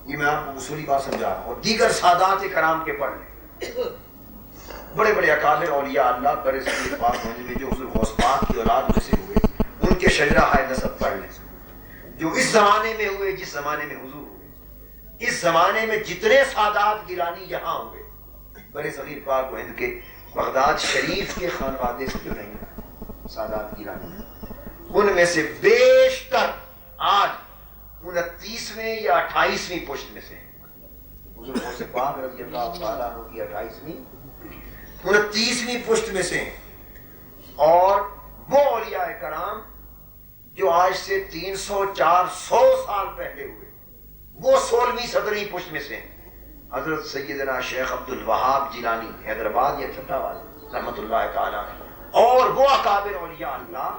یہ میں آپ کو اصولی بات سمجھا رہا ہوں. اور دیگر سادات کرام کے پڑھ لیں. بڑے بڑے اکابر اولیاء اللہ برے صغیر پاک ہونے میں جو حضور غوث پاک کی اولاد میں سے ہوئے، ان کے شجرہ ہائے نسب پڑھ لیں. جو اس زمانے میں ہوئے، جس زمانے میں حضور ہوئے، اس زمانے میں جتنے سادات گیلانی یہاں ہوئے برے صغیر پاک و ہند کے بغداد شریف کے خانوادے سے جو نہیں سادات گیلانی، ان میں سے بیشتر آج 29ویں یا 28ویں پشت میں سے حضور غوث پاک رضی اللہ تعالیٰ عنہ کی 29ویں پشت میں سے. اور وہ اولیاء کرام جو آج سے 300-400 سال پہلے ہوئے، وہ 16ویں 17ویں پشت میں سے حضرت سیدنا شیخ عبد الوہاب جیلانی حیدرآباد یا چھٹا والے رحمۃ اللہ تعالیٰ، اور وہ اکابر اولیاء اللہ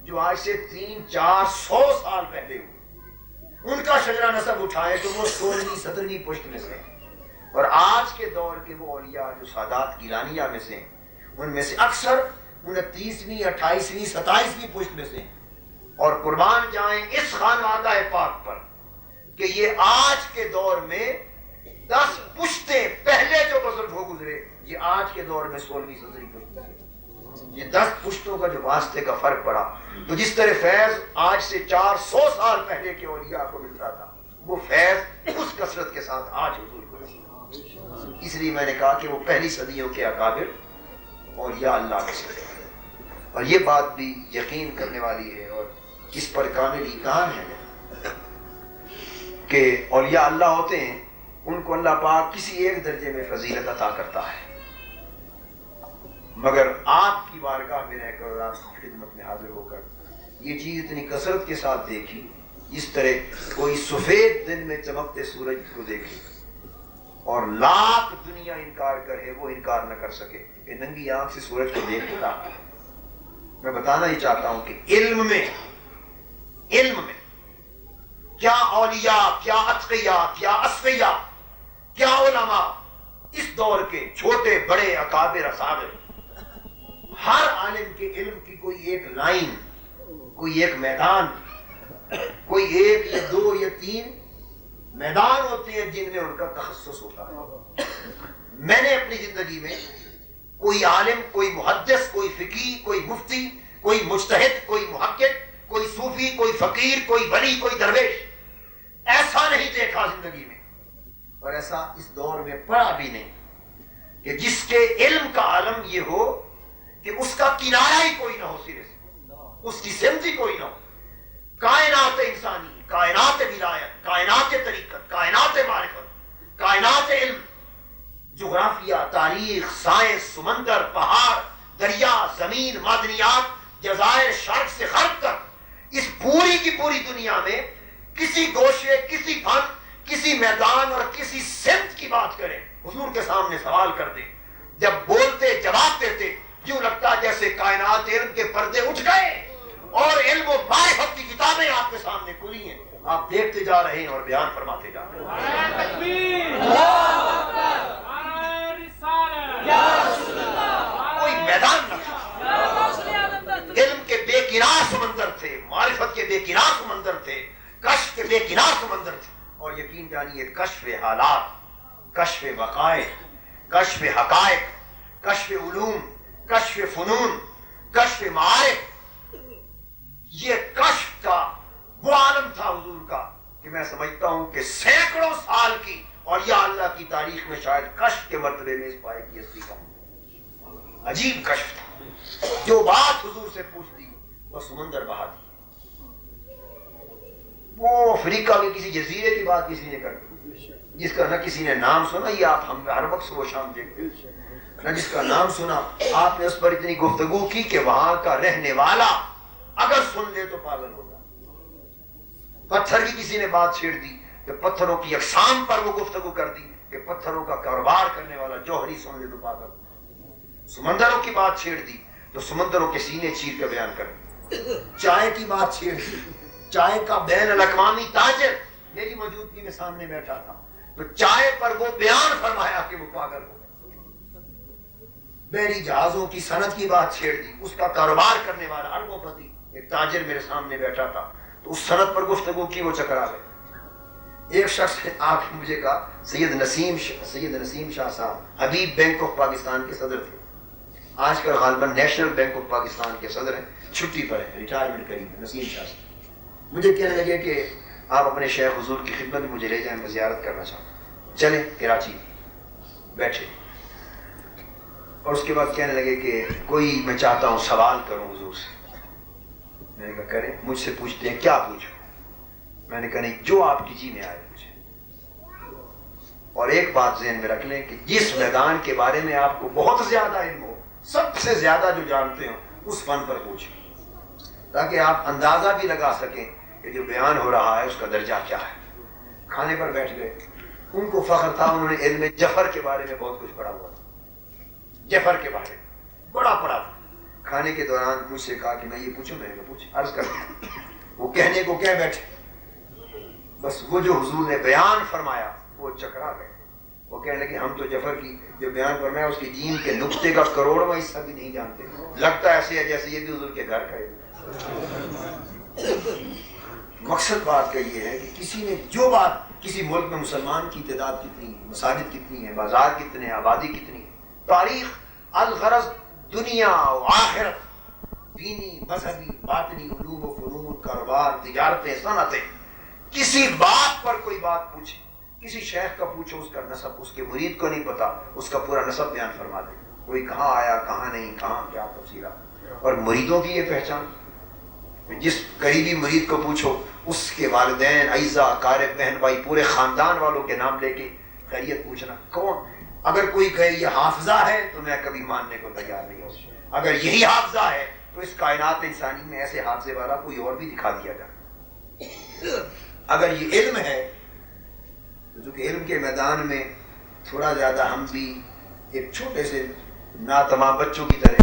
جو آج سے 300-400 سال پہلے ہوئے، ان کا شجرہ نسب اٹھائے تو وہ 16ویں 17ویں پشت میں سے. اور آج کے دور کے وہ اولیاء جو سادات گیلانیہ میں سے، ان میں سے اکثر 29ویں 28ویں 27ویں پشت میں سے. اور قربان جائیں اس خانوادہ پاک پر کہ یہ آج کے دور میں 10 پشتیں پہلے جو بزرگ ہو گزرے، یہ آج کے دور میں 16ویں 17ویں پشت میں سے. یہ 10 پشتوں کا جو واسطے کا فرق پڑا، تو جس طرح فیض آج سے 400 سال پہلے کے اولیاء کو ملتا تھا، وہ فیض اس کثرت کے ساتھ آج حضور کو ملتا. اس لیے میں نے کہا کہ وہ پہلی صدیوں کے اکابر اولیاء اللہ میں سے. اور یہ بات بھی یقین کرنے والی ہے اور اس پر کامل ایمان ہے کہ اولیاء اللہ ہوتے ہیں، ان کو اللہ پاک کسی ایک درجے میں فضیلت عطا کرتا ہے. مگر آپ کی بارگاہ میں رہ کر اور آپ کی خدمت میں حاضر ہو کر یہ چیز اتنی کثرت کے ساتھ دیکھی، جس طرح کوئی سفید دن میں چمکتے سورج کو دیکھے اور لاکھ دنیا انکار کرے وہ انکار نہ کر سکے کہ ننگی آنکھ سے سورج کو دیکھتا. میں بتانا ہی چاہتا ہوں کہ علم میں کیا اولیاء، کیا اتقیاء، کیا اصفیاء، کیا علماء، اس دور کے چھوٹے بڑے اکابر اصحاب، ہر عالم کے علم کی کوئی ایک لائن، کوئی ایک میدان، کوئی ایک یا 2 یا 3 میدان ہوتے ہیں جن میں ان کا تخصص ہوتا ہے. میں نے اپنی زندگی میں کوئی عالم، کوئی محدث، کوئی فقی، کوئی مفتی، کوئی مجتہد، کوئی محقق، کوئی صوفی، کوئی فقیر، کوئی ولی، کوئی درویش ایسا نہیں دیکھا زندگی میں، اور ایسا اس دور میں پڑھا بھی نہیں کہ جس کے علم کا عالم یہ ہو کہ اس کا کنایہ ہی کوئی نہ ہو، سرے سے اس کی سمت ہی کوئی نہ ہو کائنات انسانی، کائنات ولایت، کائنات طریقت، کائنات معرفت، کائنات علم، جغرافیہ، تاریخ، سائنس، سمندر، پہاڑ، دریا، زمین، معدنیات، جزائر، شرق سے غرب تک، اس پوری کی پوری دنیا میں کسی گوشے، کسی فن، کسی میدان اور کسی سمت کی بات کریں، حضور کے سامنے سوال کر دیں، جب بولتے جواب دیتے یوں لگتا جیسے کائنات علم کے پردے اٹھ گئے اور علم و معرفت کی کتابیں آپ کے سامنے کھلی ہیں، آپ دیکھتے جا رہے ہیں اور بیان فرماتے جا رہے ہیں۔ کوئی میدان نہ تھا، علم کے بے کنار سمندر تھے، معرفت کے بے کنار سمندر تھے، کشف کے بے کنار سمندر تھے، اور یقین جانیے کشف حالات، کشف وقائع، کشف حقائق، کشف علوم، کشف فنون، کشف معارف، یہ کشف کا وہ عالم تھا حضور کا کہ میں سمجھتا ہوں کہ سینکڑوں سال کی اور یا اللہ کی تاریخ میں شاید کشف کے مرتبے میں اس پائے کی اصلی کا عجیب کشف تھا۔ جو بات حضور سے پوچھ دی وہ سمندر بہا دی۔ وہ افریقہ کے کسی جزیرے کی بات کسی نے کر دی جس کا نہ کسی نے نام سنا، یہ آپ ہم ہر وقت صبح شام دیکھتے ہیں، نہ جس کا نام سنا، آپ نے اس پر اتنی گفتگو کی کہ وہاں کا رہنے والا اگر سن لے تو پاگل ہوگا۔ پتھر کی کسی نے بات چھیڑ دی کہ پتھروں کی اقسام پر وہ گفتگو کر دی کہ پتھروں کا کاروبار کرنے والا جوہری سن لے تو پاگل ہوگا۔ سمندروں کی بات چھیڑ دی تو سمندروں کے سینے چیر کے بیان کر دی۔ چائے کی بات چھیڑ دی، چائے کا بین الاقوامی تاجر میری موجودگی میں سامنے بیٹھا تھا تو چائے پر وہ بیان فرمایا کہ وہ پاگل ہو گیا۔ بحری جہازوں کی صنعت کی بات چھیڑ دی، اس کا کاروبار کرنے والا اربوں پتی ایک تاجر میرے سامنے بیٹھا تھا تو اس صنعت پر گفتگو کی، وہ چکرا گئے۔ ایک شخص نے آ کے مجھے کہا، سید نسیم شاہ صاحب حبیب بینک آف پاکستان کے صدر تھے، آج کل غالباً نیشنل بینک آف پاکستان کے صدر ہیں، چھٹی پر ہیں، ریٹائرمنٹ قریب، نسیم شاہ صاحب مجھے کہنے لگے کہ آپ اپنے شیخ حضور کی خدمت میں مجھے لے جائیں، میں زیارت کرنا چاہتا ہوں، چلیں کراچی بیٹھے، اور اس کے بعد کہنے لگے کہ کوئی میں چاہتا ہوں سوال کروں حضور سے۔ میں نے کہا کریں، مجھ سے پوچھتے ہیں، کیا پوچھوں؟ میں نے کہا نہیں، جو آپ کی جی میں آئے مجھے، اور ایک بات ذہن میں رکھ لیں کہ جس میدان کے بارے میں آپ کو بہت زیادہ علم ہو، سب سے زیادہ جو جانتے ہو، اس فن پر پوچھیں تاکہ آپ اندازہ بھی لگا سکیں کہ جو بیان ہو رہا ہے اس کا درجہ کیا ہے۔ کھانے پر بیٹھ گئے، ان کو فخر تھا، انہوں نے علم جفر کے بارے میں بہت کچھ پڑھا ہوا تھا، جفر کے بارے میں بڑا پڑھا تھا۔ کھانے کے دوران مجھ سے کہا کہ میں یہ پوچھوں، میں نے کہا پوچھ، عرض کر دیا۔ وہ کہنے کو کہہ بیٹھے، بس وہ جو حضور نے بیان فرمایا وہ چکرا گئے۔ وہ کہنے لگے ہم تو جفر کی جو بیان فرمایا اس کی جیم کے نقطے کا کروڑواں حصہ بھی نہیں جانتے، لگتا ایسے ہے جیسے یہ بھی حضور کے گھر کا ہے۔ مقصد بات کا یہ ہے کہ کسی نے جو بات، کسی ملک میں مسلمان کی تعداد کتنی ہے، مساجد کتنی ہے، بازار کتنے ہیں، آبادی کتنی ہے، تاریخ، الغرض دنیا و آخرت، دینی، مذہبی، باطنی، علوم و فنون، کاروبار، تجارتیں، صنعتیں، کسی بات پر کوئی بات پوچھے، کسی شیخ کا پوچھو اس کا نسب، اس کے مرید کو نہیں پتا، اس کا پورا نسب بیان فرما دے، کوئی کہاں آیا کہاں نہیں، کہاں کیا تفصیلات۔ اور مریدوں کی یہ پہچان، جس قریبی مرید کو پوچھو اس کے والدین، اعزا، اقارب، بہن بھائی، پورے خاندان والوں کے نام لے کے خیریت پوچھنا۔ کون؟ اگر کوئی کہے یہ حافظہ ہے تو میں کبھی ماننے کو تیار نہیں ہوں۔ اگر یہی حافظہ ہے تو اس کائنات انسانی میں ایسے حافظے والا کوئی اور بھی دکھا دیا جائے۔ اگر یہ علم ہے جو کہ علم کے میدان میں تھوڑا زیادہ ہم بھی ایک چھوٹے سے ناتمام بچوں کی طرح،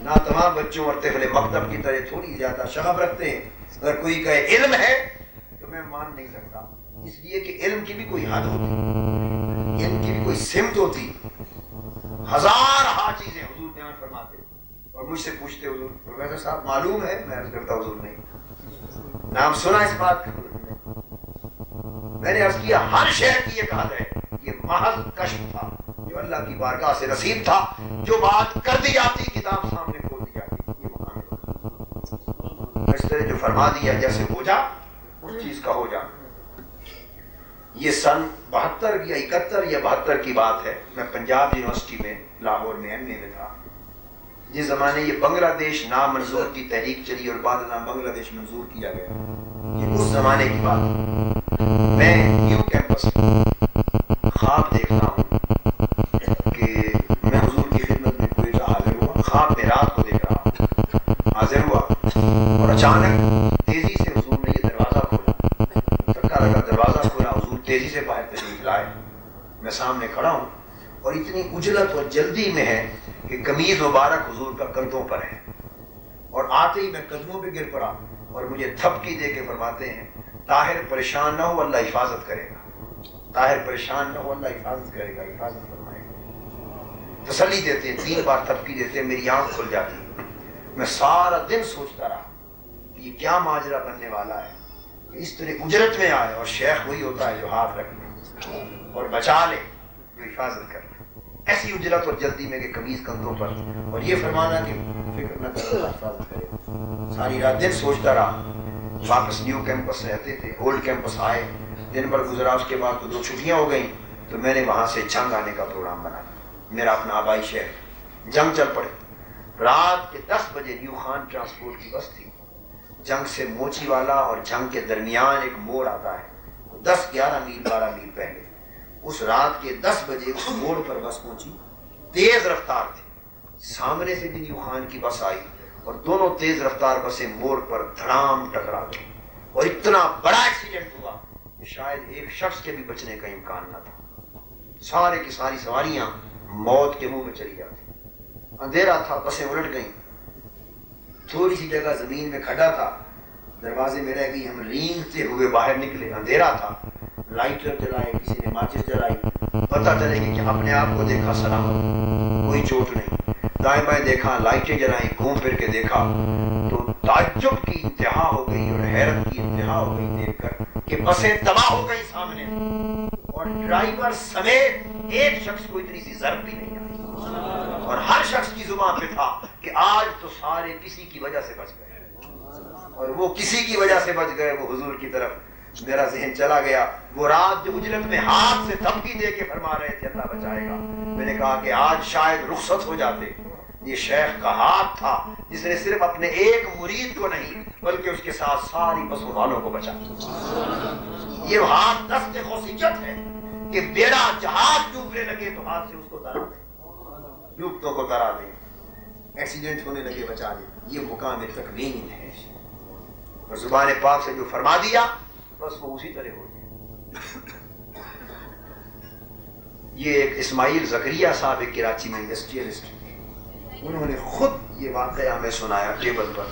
ناتمام بچوں اور طفل مکتب کی طرح تھوڑی زیادہ شغف رکھتے ہیں، اگر کوئی کہے علم ہے تو میں مان نہیں سکتا، اس لیے کہ علم کی بھی کوئی حد ہوتی، علم کی بھی کوئی سمت ہوتی۔ ہزار ہا چیزیں حضور بیان فرماتے اور مجھ سے پوچھتے حضور پروفیسر صاحب معلوم ہے؟ میں عرض کرتا حضور نہیں، نام سنا اس بات کا؟ میں نے عرض کیا ہر شہر کی ایک حد ہے، یہ محض کشف تھا جو اللہ کی بارگاہ سے نصیب تھا، جو بات کر دی جاتی کتاب سامنے کھول دی جاتی، یہ مقام ہے۔ اس طرح جو فرما دیا جیسے ہو جا اس چیز کا ہو جا۔ یہ سن 72 یا 71 یا 72 کی بات ہے، میں پنجاب یونیورسٹی میں لاہور میں ایم اے میں تھا، جس زمانے یہ بنگلہ دیش نام منظور کی تحریک چلی اور بعد نام بنگلہ دیش منظور کیا گیا، یہ اس زمانے کی بات ہے۔ میں نیو کیمپس خواب دیکھتا ہوں کہ میں حضور کی خدمت میں کوئٹہ حاضر ہوا، خواب میں رات کو دیکھ رہا ہوں، حاضر ہوا اور اچانک تیزی سے حضور نے یہ دروازہ کھولا، دھکا لگا، دروازہ کھولا، حضور تیزی سے باہر تشریف لائے، میں سامنے کھڑا ہوں اور اتنی اجلت اور جلدی میں ہے کہ قمیض مبارک حضور کا کندھوں پر ہے، اور آتے ہی میں قدموں پہ گر پڑا اور مجھے تھپکی دے کے فرماتے ہیں طاہر پریشان نہ ہو، اللہ حفاظت کرے گا، طاہر پریشان نہ ہو، اللہ حفاظت کرے گا، حفاظت فرمائے گا، تسلی دیتے ہیں، 3 بار تھپکی دیتے ہیں، میری آنکھ کھل جاتی ہے۔ میں سارا دن سوچتا رہا کہ یہ کیا ماجرا بننے والا ہے کہ اس طرح اجرت میں آئے اور شیخ وہی ہوتا ہے جو ہاتھ رکھ لے اور بچا لے، جو حفاظت کر لے۔ ایسی اجرت اور جلدی میں کہ قمیض کندھوں پر، اور یہ فرمانا کہ فکر نہ کرو، اللہ حفاظت کرے۔ ساری رات دن سوچتا رہا۔ واپس نیو کیمپس رہتے تھے، اولڈ کیمپس آئے، دن بھر گزرا، اس کے بعد 2 چھٹیاں ہو گئیں تو میں نے وہاں سے جنگ آنے کا پروگرام بنا لیا، میرا اپنا آبائی شہر۔ جنگ چل پڑے، رات کے 10 بجے نیو خان ٹرانسپورٹ کی بس تھی، جنگ سے موچی والا اور جنگ کے درمیان ایک موڑ آتا ہے، 10-11 میل 12 میل پہلے، اس رات کے 10 بجے اس موڑ پر بس پہنچی، تیز رفتار تھی، سامنے سے بھی نیو خان کی بس آئی اور دونوں تیز رفتار بسیں موڑ پر دھڑام ٹکرا گئی اور اتنا بڑا ایکسیڈنٹ ہوا کہ شاید ایک شخص کے بھی بچنے کا امکان نہ تھا، سارے کی ساری سواریاں موت کے منہ میں چلی جاتی، اندھیرا تھا، بسیں الٹ گئیں، تھوڑی سی جگہ زمین میں کھڈا تھا، دروازے میں رہ گئی، ہم رینگتے ہوئے باہر نکلے، اندھیرا تھا، لائٹر جلائے، کسی نے ماچس جلائی، پتہ چلے کہ اپنے آپ کو دیکھا سلامت، کوئی چوٹ نہیں، دائیں بائیں دیکھا، لائٹیں جلائیں، گھوم پھر کے دیکھا تو تعجب کی انتہا ہو گئی اور حیرت کی انتہا ہو گئی دیکھ کر کہ بسیں تباہ ہو گئی سامنے، اور ڈرائیور سمیت ایک شخص کو اتنی سی ضرب بھی نہیں آئی، اور ہر شخص کی زبان پہ تھا کہ آج تو سارے کسی کی وجہ سے بچ گئے، اور وہ کسی کی وجہ سے بچ گئے وہ حضور کی طرف میرا ذہن چلا گیا۔ وہ رات جو اجلت میں ہاتھ سے دھمکی دے کے فرما رہے تھے اللہ بچائے گا، میں نے کہا کہ آج شاید رخصت ہو جاتے، یہ شیخ کا ہاتھ تھا جس نے صرف اپنے ایک مرید کو نہیں بلکہ اس کے ساتھ ساری بسوں والوں کو بچایا۔ یہ ہاتھ دست خصوصیت ہے کہ بیڑا جہاز ڈوبنے لگے تو ہاتھ سے اس کو ترا دیں، ڈوبتوں کو ترا دیں، ایکسیڈنٹ ہونے لگے بچا دیں، یہ مقام تکوین ہے، اور زبان پاک سے جو فرما دیا بس وہ اسی طرح ہو گیا۔ یہ ایک اسماعیل زکریہ صاحب ایک کراچی میں انڈسٹریلسٹ، انہوں نے خود یہ واقعہ ہمیں سنایا ٹیبل پر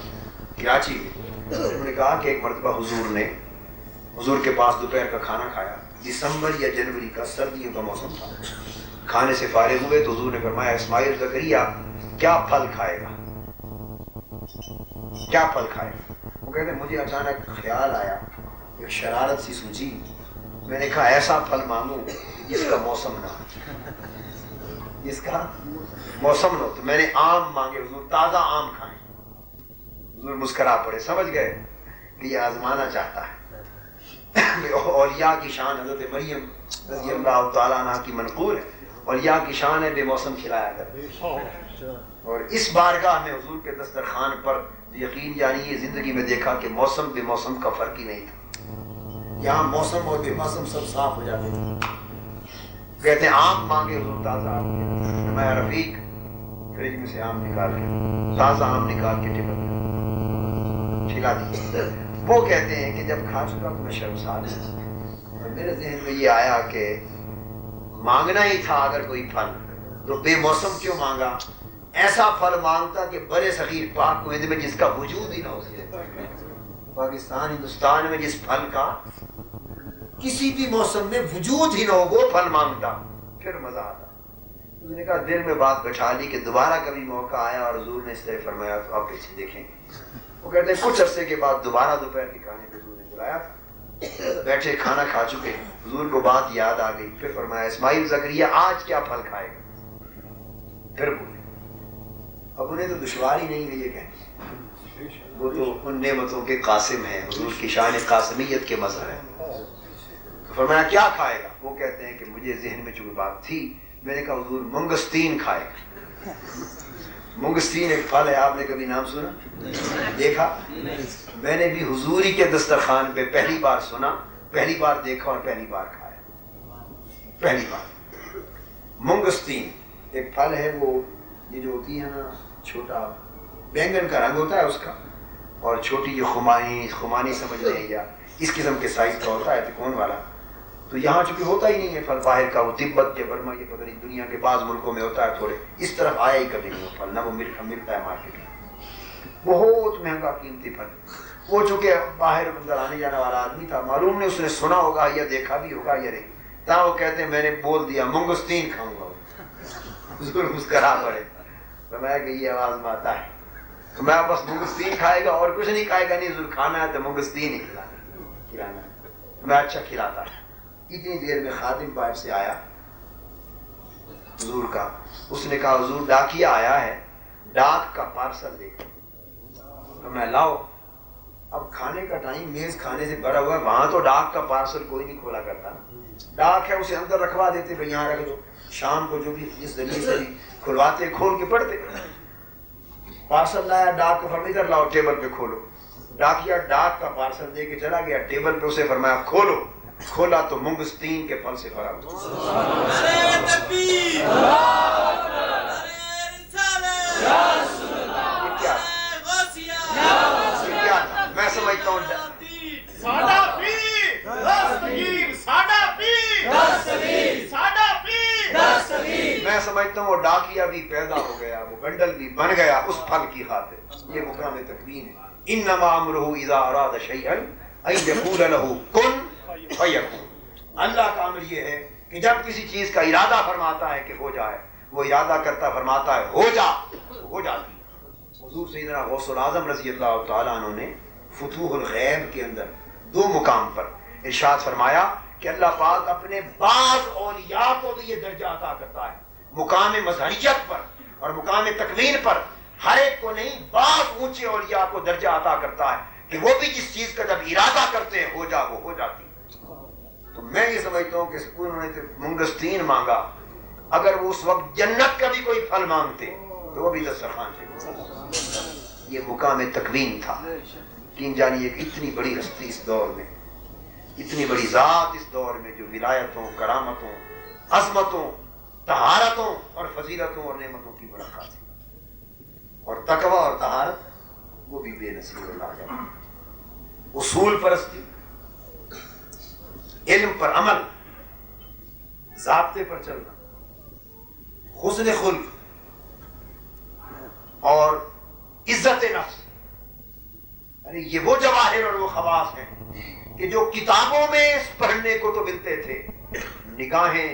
کراچی میں۔ انہوں نے کہا کہ ایک مرتبہ حضور کے پاس دوپہر کا کھانا کھایا، دسمبر یا جنوری کا سردیوں کا موسم تھا، کھانے سے فارغ ہوئے تو حضور نے فرمایا اسماعیل زکریہ کیا پھل کھائے گا، کیا پھل کھائے گا؟ وہ کہتے ہیں مجھے اچانک خیال آیا، ایک شرارت سی سوچی، میں نے کہا ایسا پھل مانگوں جس کا موسم نہ ہو، جس کا موسم نہ ہو، تو میں نے آم مانگے، حضور تازہ آم کھائیں۔ حضور مسکرا پڑے، سمجھ گئے کہ یہ آزمانا چاہتا ہے۔ اولیاء کی شان حضرت مریم رضی اللہ تعالیٰ عنہ کی منقول ہے، اولیاء کی شان ہے بے موسم کھلایا کر، اور اس بارگاہ میں حضور کے دسترخوان پر یقین جانی یہ زندگی میں دیکھا کہ موسم بے موسم کا فرق ہی نہیں تھا، یہاں موسم اور بے موسم سب صاف ہو جاتے تھے۔ کہتے ہیں آم مانگے حضور تازہ آم، میں رفیق فریج میں سے آم نکال کے تازہ آم نکال کے ٹپک کھلا دی۔ وہ کہتے ہیں کہ جب کھا چکا تو میں شرمسار ہوا اور میرے ذہن میں یہ آیا کہ مانگنا ہی تھا اگر کوئی پھل تو بے موسم کیوں مانگا، ایسا پھل مانگتا کہ برے صغیر پاک و ہند میں جس کا وجود ہی نہ ہو سکے، پاکستان ہندوستان میں جس پھل کا کسی بھی موسم میں وجود ہی نہ ہو وہ پھل مانگتا، پھر مزہ آتا۔ اس نے کہا دل میں بات بٹھا لی کہ دوبارہ کبھی موقع آیا اور حضور نے اس طرح فرمایا تو آپ اسے دیکھیں گے۔ وہ کہتے ہیں کچھ عرصے کے بعد دوبارہ دوپہر کے کھانے پہ حضور نے بلایا تھا، بیٹھے کھانا کھا چکے، حضور کو بات یاد آ گئی، پھر فرمایا اسماعیل زکریا آج کیا پھل کھائے گا؟ پھر بولے، اب انہیں تو دشواری نہیں ہے یہ کہنے، وہ تو ان نعمتوں کے قاسم ہیں، حضور کی شان قاسمیت کے مظہر ہے۔ فرمایا کیا کھائے گا؟ وہ کہتے ہیں کہ مجھے ذہن میں چونکہ بات تھی، میں نے کہا حضور منگستین کھائے گا۔ منگستین ایک پھل ہے، آپ نے کبھی نام سنا دیکھا؟ میں نے بھی حضوری کے دسترخوان پہ پہلی بار سنا، پہلی بار دیکھا اور پہلی بار کھایا، پہلی بار۔ منگستین ایک پھل ہے، وہ یہ جو ہوتی ہے نا چھوٹا بینگن کا رنگ ہوتا ہے اس کا، اور چھوٹی جو خمانی سمجھ لیں یا اس قسم کے سائز کا ہوتا ہے تکون والا۔ تو یہاں چونکہ ہوتا ہی نہیں ہے پھل باہر کا، وہ تبت یا برما یہ پتہ نہیں دنیا کے بعض ملکوں میں ہوتا ہے تھوڑے، اس طرف آیا ہی کبھی نہیں وہ پھل، نہ وہ ملتا ہے مارکیٹ میں، بہت مہنگا قیمتی پھل۔ وہ چونکہ باہر اندر آنے جانے والا آدمی تھا، معلوم نہیں اس نے سنا ہوگا یا دیکھا بھی ہوگا یا نہیں، تاں وہ کہتے ہیں میں نے بول دیا منگستین کھاؤں گا، حضور مسکرا پڑے، فرمایا کہ یہ آواز میں آتا ہے، تو میں بس منگستین کھائے گا اور کچھ نہیں کھائے گا، نہیں حضور کھانا ہے تو منگستین ہی کھلانا ہے، میں اچھا کھلاتا ہے۔ اتنی دیر میں خادم باہر سے آیا حضور کا، اس نے کہا حضور ڈاکیا آیا ہے، ڈاک کا پارسل لے کر۔ میں لاؤ، اب کھانے کا ٹائم، میز کھانے سے بھرا ہوا ہے، وہاں تو ڈاک کا پارسل کوئی نہیں کھولا کرتا، ڈاک ہے اسے اندر رکھوا دیتے، بھائی یہاں رکھ دو، شام کو جو بھی جس ذریعے سے کھلواتے کھول کے پڑھتے۔ پارسل لایا ڈاک کا، فرمایا ادھر لاؤ ٹیبل پہ کھولو، ڈاکیا ڈاک کا پارسل دے کے چلا گیا، ٹیبل پہ اسے فرمایا کھولو، کھولا تو منگستین کے پھل سے بھرا ہوا۔ میں سمجھتا ہوں میں سمجھتا ہوں وہ ڈاکیا بھی پیدا ہو گیا، وہ بنڈل بھی بن گیا اس پھل کی خاطر۔ یہ مقام تکوین ہے، انما امرہ اذا اراد شیئا ان یقول له کن فیکون۔ اللہ کا امر یہ ہے کہ جب کسی چیز کا ارادہ فرماتا ہے کہ ہو جائے، وہ ارادہ کرتا فرماتا ہے ہو جا، ہو جاتی ہے۔ حضور سیدنا غوث العظم رضی اللہ تعالیٰ عنہ نے فتوح الغیب کے اندر 2 مقام پر ارشاد فرمایا کہ اللہ پاک اپنے بعض اولیاء کو بھی یہ درجہ عطا کرتا ہے، مقام مظہریت پر اور مقام تکوین پر، ہر ایک کو نہیں، بعض اونچے اولیاء کو درجہ عطا کرتا ہے کہ وہ بھی جس چیز کا جب ارادہ کرتے ہیں ہو جا، وہ ہو جاتی ہے۔ تو میں یہ سمجھتا ہوں کہ انہوں نے منگستین مانگا، اگر وہ اس وقت جنت کا بھی کوئی پھل مانگتے تو وہ بھی دسترخوان سے۔ یہ مقام تکوین تھا کہ جانی ایک اتنی بڑی ہستی اس دور میں، اتنی بڑی ذات اس دور میں جو ولایتوں، کرامتوں، عظمتوں، طہارتوں اور فضیلتوں اور نعمتوں کی برکات ہے، اور تقوی اور طہارت وہ بھی بے نصیب اللہ ہے۔ اصول پرستی، علم پر عمل، ضابطے پر چلنا، حسن خلق اور عزت نفس، ارے یہ وہ جواہر اور وہ خواص ہیں کہ جو کتابوں میں پڑھنے کو تو ملتے تھے، نگاہیں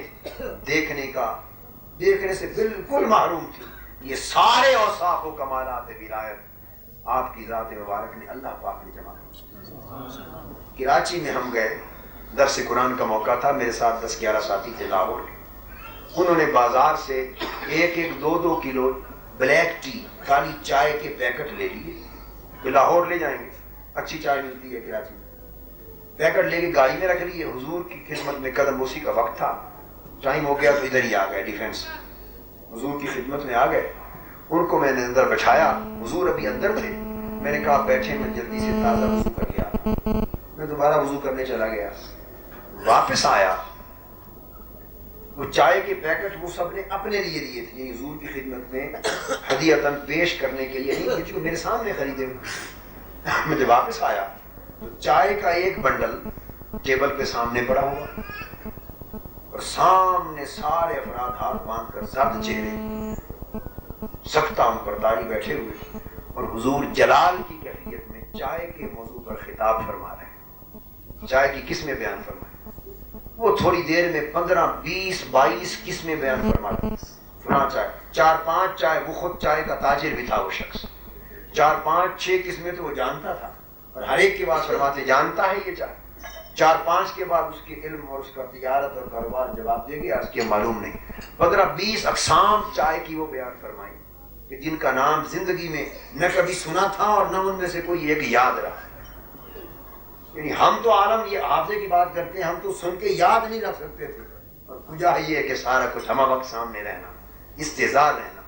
دیکھنے سے بالکل محروم تھی۔ یہ سارے اوصاف و کمالات ولایت آپ کی ذات مبارک نے، اللہ پاک نے جمع کی۔ کراچی میں ہم گئے، درس قرآن کا موقع تھا، میرے ساتھ 10-11 ساتھی تھے لاہور کے، انہوں نے بازار سے 1-2 کلو بلیک ٹی، کالی چائے کے پیکٹ لے لیے کہ لاہور لے جائیں گے، اچھی چائے ملتی ہے کراچی میں، پیکٹ لے کے گاڑی میں رکھ لیے، حضور کی خدمت میں قدم بوسی کا وقت تھا، ٹائم ہو گیا تو ادھر ہی آ گئے ڈیفینس، حضور کی خدمت میں آ گئے، ان کو میں نے اندر بٹھایا، حضور ابھی اندر تھے، میں نے کہا بیٹھے، میں جلدی سے تازہ وضو کر کے آیا، میں دوبارہ وضو کرنے چلا گیا، واپس آیا، وہ چائے کے پیکٹ وہ سب نے اپنے لیے لیے تھے، حضور کی خدمت میں ہدیتاً پیش کرنے کے لیے نہیں، جو میرے سامنے خریدے ہوئے۔ میں جب واپس آیا تو چائے کا ایک بنڈل ٹیبل پہ سامنے پڑا ہوا، اور سامنے سارے افراد ہاتھ باندھ کر زرد چہرے، سختہ ان پر داڑھی بیٹھے ہوئے، اور حضور جلال کی کیفیت میں چائے کے موضوع پر خطاب فرما رہے ہیں، چائے کی قسمیں بیان فرمائیں۔ وہ تھوڑی دیر میں 15, 20, 22 قسمیں بیان فرماتے، فلاں چائے، 4-5 چائے، وہ خود چائے کا تاجر بھی تھا وہ شخص، 4-5-6 قسمیں تو وہ جانتا تھا، اور ہر ایک کے بعد فرماتے جانتا ہے یہ چائے، 4-5 کے بعد اس کے علم اور اس کا تجارت اور کاروبار جواب دے گیا، اس کے معلوم نہیں، 15-20 اقسام چائے کی وہ بیان فرمائی کہ جن کا نام زندگی میں نہ کبھی سنا تھا اور نہ ان میں سے کوئی ایک یاد رہا۔ یعنی ہم تو عالم یہ حافظے کی بات کرتے ہیں، ہم تو سن کے یاد نہیں رکھ سکتے تھے، اور کجا یہ ہے کہ سارا کچھ ہمہ وقت سامنے رہنا، استحضار رہنا۔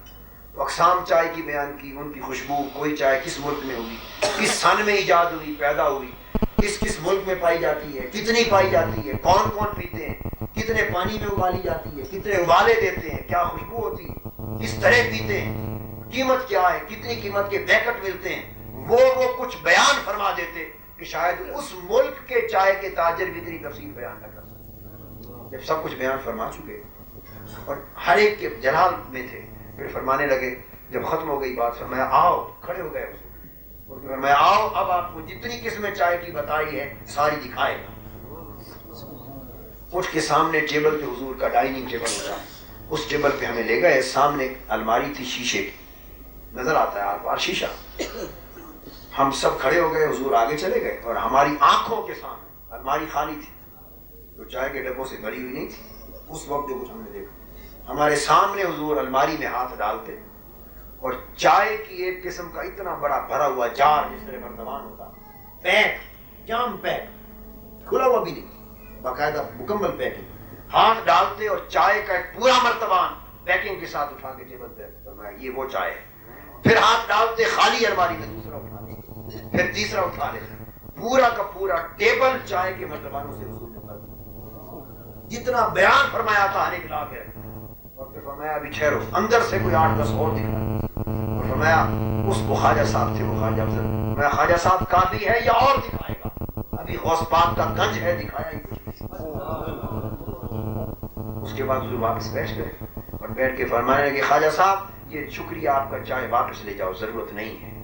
اقسام چائے کی بیان کی، ان کی خوشبو، کوئی چائے کس ملک میں ہوئی، کس سن میں ایجاد ہوئی، پیدا ہوئی، کس ملک میں پائی جاتی ہے، کتنی پائی جاتی ہے، کون کون پیتے ہیں، کتنے پانی میں ابالی جاتی ہے، کتنے ابالے دیتے ہیں، کیا خوشبو ہوتی ہے، کس طرح پیتے ہیں، قیمت کیا ہے، کتنی قیمت کے پیکٹ ملتے ہیں، وہ کچھ بیان فرما دیتے کہ شاید اس ملک کے چائے کے تاجر بھی اتنی تفصیل بیان نہ کر سکتے۔ جب سب کچھ بیان فرما چکے اور ہر ایک کے جلال میں تھے، پھر فرمانے لگے، جب ختم ہو گئی بات، فرمایا آؤ، کھڑے ہو گئے حضور، اور فرمایا آؤ اب آپ کو جتنی قسمیں چائے کی بتائی ہے ساری دکھائے گا۔ اٹھ کے سامنے ٹیبل پہ حضور کا ڈائننگ ٹیبل ہوتا ہے، اس ٹیبل پہ ہمیں لے گئے، سامنے الماری تھی شیشے کی، نظر آتا ہے آپ کو شیشہ، ہم سب کھڑے ہو گئے، حضور آگے چلے گئے اور ہماری آنکھوں کے سامنے الماری خالی تھی، جو چائے کے ڈبوں سے بھری ہوئی نہیں تھی اس وقت جو کچھ ہم نے دیکھا، ہمارے سامنے حضور الماری میں ہاتھ ڈالتے اور چائے کی ایک قسم کا اتنا بڑا بھرا ہوا جار، جس طرح مرتبان ہوتا، پیک، جام پیک، کھلا ہوا بھی نہیں، باقاعدہ مکمل پیکنگ، ہاتھ ڈالتے اور چائے کا ایک پورا مرتبان پیکنگ کے ساتھ اٹھا کے ٹیبل پہ فرمایا یہ وہ چائے ہے، پھر ہاتھ ڈالتے خالی الماری میں دوسرا اٹھا لے، پھر تیسرا اٹھا لے، پورا کا پورا ٹیبل چائے کے مرتبانوں سے حضور نے بھر دیا، جتنا بیان فرمایا تھا ہر ایک لا کے رکھا، اور پھر فرمایا ابھی ٹھہرو، اندر سے کوئی 8-10 اور دکھایا، اور فرمایا اس کو خواجہ صاحب تھے، وہ خواجہ افضل، میں خواجہ صاحب کافی ہے یا اور دکھائے گا، ابھی غوث پاک کا گنج ہے، دکھایا ہی کچھ نہیں۔ اس کے بعد حضور واپس بیٹھ گئے اور بیٹھ کے فرمانے لگے، خواجہ صاحب یہ شکریہ آپ کا، چائے واپس لے جاؤ، ضرورت نہیں ہے۔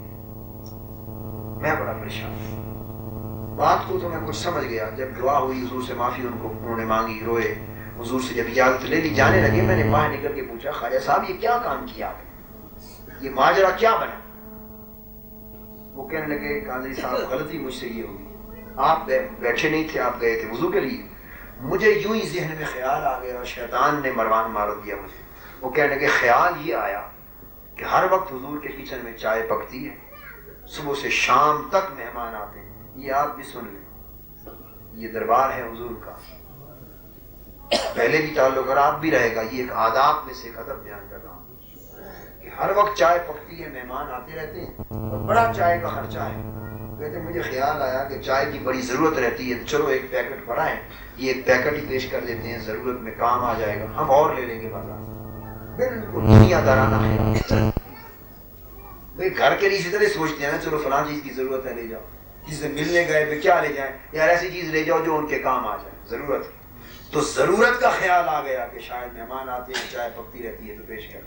میں بڑا پریشان ہوں، بات کو تو میں کچھ سمجھ گیا، جب دعا ہوئی حضور سے معافی انہوں نے مانگی، روئے، حضور سے جب اجازت لے لی جانے لگے، میں نے باہر نکل کے پوچھا، خواجہ صاحب یہ کیا کام کیا آپ نے، یہ ماجرا کیا بنا؟ وہ کہنے لگے، قاضی صاحب غلطی مجھ سے یہ ہوئی، آپ بیٹھے نہیں تھے، آپ گئے تھے وضو کے لیے، مجھے یوں ہی ذہن میں خیال آ گیا، شیطان نے مروان مار دیا مجھے۔ وہ کہنے لگے خیال یہ آیا کہ ہر وقت حضور کے کچن میں چائے پکتی ہے، صبح سے شام تک مہمان آتے ہیں، یہ آپ بھی سن لیں، یہ دربار ہے حضور کا، پہلے بھی تعلق اور آپ بھی رہے گا، یہ ایک آداب میں سے ایک ادب بیان کر رہا ہوں کہ ہر وقت چائے پکتی ہے، مہمان آتے رہتے ہیں اور بڑا چائے کا خرچہ ہے۔ کہتے مجھے خیال آیا کہ چائے کی بڑی ضرورت رہتی ہے، چلو ایک پیکٹ پڑا ہے، یہ ایک پیکٹ ہی پیش کر دیتے ہیں، ضرورت میں کام آ جائے گا، ہم اور لے لیں گے بازار سے۔ بالکل دنیا دارانہ خیال، بھائی گھر کے لیے اسی طرح سوچتے ہیں نا، چلو فلاں چیز کی ضرورت ہے لے جاؤ، کسی سے ملنے گئے بھائی کیا لے جائیں، یار ایسی چیز لے جاؤ جو ان کے کام آ جائے، ضرورت ہے۔ تو ضرورت کا خیال آ گیا کہ شاید مہمان آتے ہیں، چائے پکتی رہتی ہے تو پیش کر،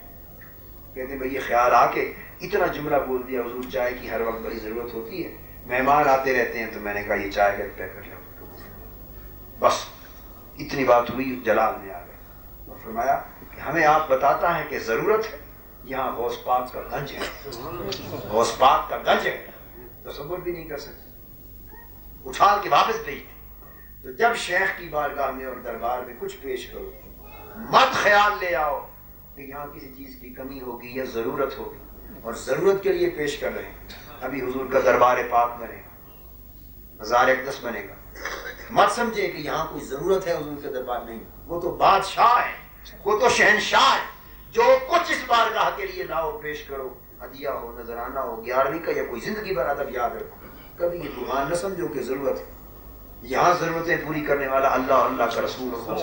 کہتے ہیں بھائی یہ خیال آ کے اتنا جملہ بول دیا، حضور چائے کی ہر وقت بڑی ضرورت ہوتی ہے، مہمان آتے رہتے ہیں، تو میں نے کہا یہ چائے کا پیکٹ لے، بس اتنی بات ہوئی، جلال میں آ گئے اور فرمایا کہ ہمیں آپ بتاتا ہے کہ ضرورت ہے، یہاں غوث پاک کا گنج ہے، غوث پاک کا گنج ہے، تصور بھی نہیں کر سکتے، اٹھا کے واپس بھیجتے۔ تو جب شیخ کی بارگاہ میں اور دربار میں کچھ پیش کرو، مت خیال لے آؤ کہ یہاں کسی چیز کی کمی ہوگی یا ضرورت ہوگی، اور ضرورت کے لیے پیش کر رہے ہیں۔ ابھی حضور کا دربار پاک بنے گا، مزار اقدس بنے گا، مت سمجھے کہ یہاں کوئی ضرورت ہے حضور کے دربار، نہیں، وہ تو بادشاہ ہے، وہ تو شہنشاہ ہے، جو کچھ اس بارگاہ کے لیے لاؤ پیش کرو، ہدیہ ہو، نذرانہ ہو، 11ویں کا یا کوئی زندگی بھر ادب یاد رکھو، کبھی یہ گمان نہ سمجھو کہ ضرورت ہے، یہاں ضرورتیں پوری کرنے والا اللہ اور اللہ کا رسول ہو۔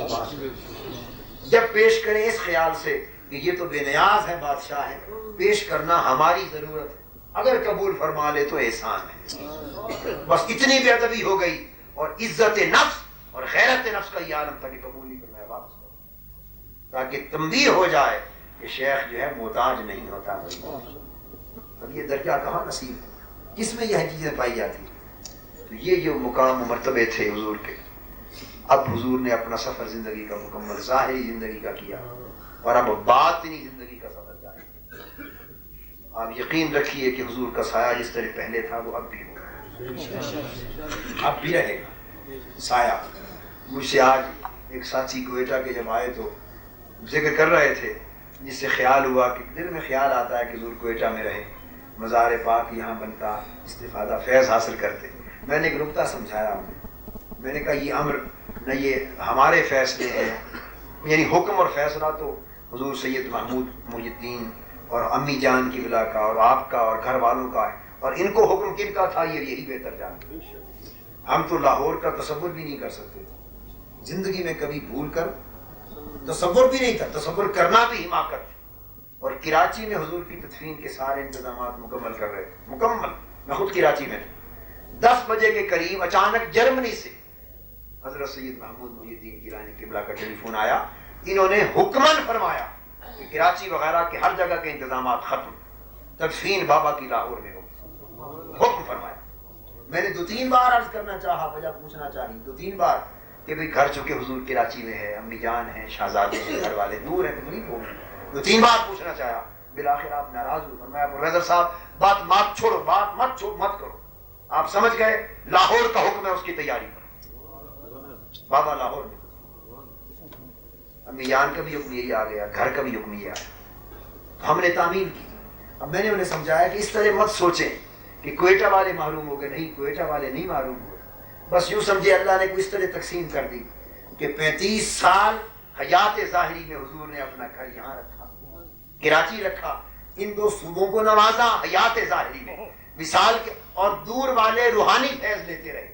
جب پیش کریں اس خیال سے کہ یہ تو بے نیاز ہے، بادشاہ ہے، پیش کرنا ہماری ضرورت ہے، اگر قبول فرما لے تو احسان ہے۔ بس اتنی بے ادبی ہو گئی اور عزت نفس اور غیرت نفس کا یہ عالم تھا کہ قبول نہیں کرنا ہے، واپس کرو، تاکہ تنبیہ ہو جائے کہ شیخ جو ہے محتاج نہیں ہوتا۔ اب یہ درجہ کہاں نصیب ہے، کس میں یہ چیزیں پائی جاتی ہیں؟ تو یہ جو مقام و مرتبے تھے حضور کے، اب حضور نے اپنا سفر زندگی کا مکمل ظاہری زندگی کا کیا، اور اب باطنی زندگی کا سفر جاری ہے۔ آپ یقین رکھیے کہ حضور کا سایہ جس طرح پہلے تھا وہ اب بھی ہوگا، اب بھی رہے گا سایہ۔ مجھ سے آج ایک ساتھی کوئٹہ کے جب آئے تو ذکر کر رہے تھے، جس سے خیال ہوا کہ دل میں خیال آتا ہے کہ حضور کوئٹہ میں رہے، مزار پاک یہاں بنتا، استفادہ فیض حاصل کرتے۔ میں نے ایک نکتہ سمجھایا انہیں، میں نے کہا یہ امر نہ یہ ہمارے فیصلے ہیں، یعنی حکم اور فیصلہ تو حضور سید محمود محی الدین اور امی جان کی بلا کا اور آپ کا اور گھر والوں کا ہے، اور ان کو حکم کن کا تھا یہ یہی بہتر جانتے ہیں۔ ہم تو لاہور کا تصور بھی نہیں کر سکتے تھے، زندگی میں کبھی بھول کر تصور بھی نہیں تھا، تصور کرنا بھی حماقت تھی۔ اور کراچی میں حضور کی تدفین کے سارے انتظامات مکمل کر رہے تھے، مکمل۔ میں خود کراچی میں 10 بجے کے قریب اچانک جرمنی سے حضرت سید محمود محی الدین گیلانی قبلہ کا ٹیلی فون آیا، انہوں نے حکمن فرمایا کہ کراچی وغیرہ کے ہر جگہ کے انتظامات ختم، تدفین بابا کی لاہور میں ہو، حکم فرمایا۔ میں نے 2-3 بار عرض کرنا چاہا، وجہ پوچھنا چاہی 2-3 بار کہ بھئی گھر چکے حضور کراچی میں ہے، امی جان ہیں، شہزادے ہیں، گھر والے دور ہیں، تکلیف ہوگی، 2-3 بار پوچھنا چاہا۔ بالآخر آپ ناراض ہوئے، فرمایا پروفیسر صاحب بات مت چھوڑو، بات مت کرو، آپ سمجھ گئے لاہور کا حکم ہے، اس کی تیاری کرو۔ بابا لاہور میں، امی جان کا بھی حکم یہی آ گیا، گھر کا بھی حکم یہ آیا، ہم نے تعمیل کی۔ اب میں نے انہیں سمجھایا کہ اس طرح مت سوچیں کہ کوئٹہ والے محروم ہو گئے، نہیں، کوئٹہ والے نہیں محروم ہوئے، بس یوں سمجھے اللہ نے کوئی اس طرح تقسیم کر دی کہ 35 سال حیات ظاہری میں حضور نے اپنا گھر یہاں رکھا، کراچی رکھا، ان 2 صوبوں کو نوازا حیات ظاہری میں، وصال کے، اور دور والے روحانی فیض لیتے رہے۔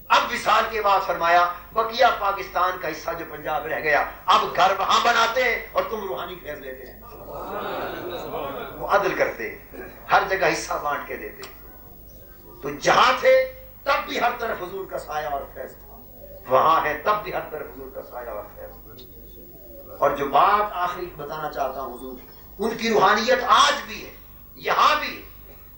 اب وصال کے بعد فرمایا بقیہ پاکستان کا حصہ جو پنجاب رہ گیا، اب گھر وہاں بناتے ہیں اور تم روحانی فیض لیتے ہیں۔ وہ عدل کرتے، ہر جگہ حصہ بانٹ کے دیتے۔ تو جہاں تھے تب بھی ہر طرف حضور کا سایہ اور فیض تھا، وہاں ہے تب بھی ہر طرف حضور کا سایہ اور فیض تھا۔ اور جو بات آخری بتانا چاہتا ہوں، حضور ان کی روحانیت آج بھی ہے، یہاں بھی ہے،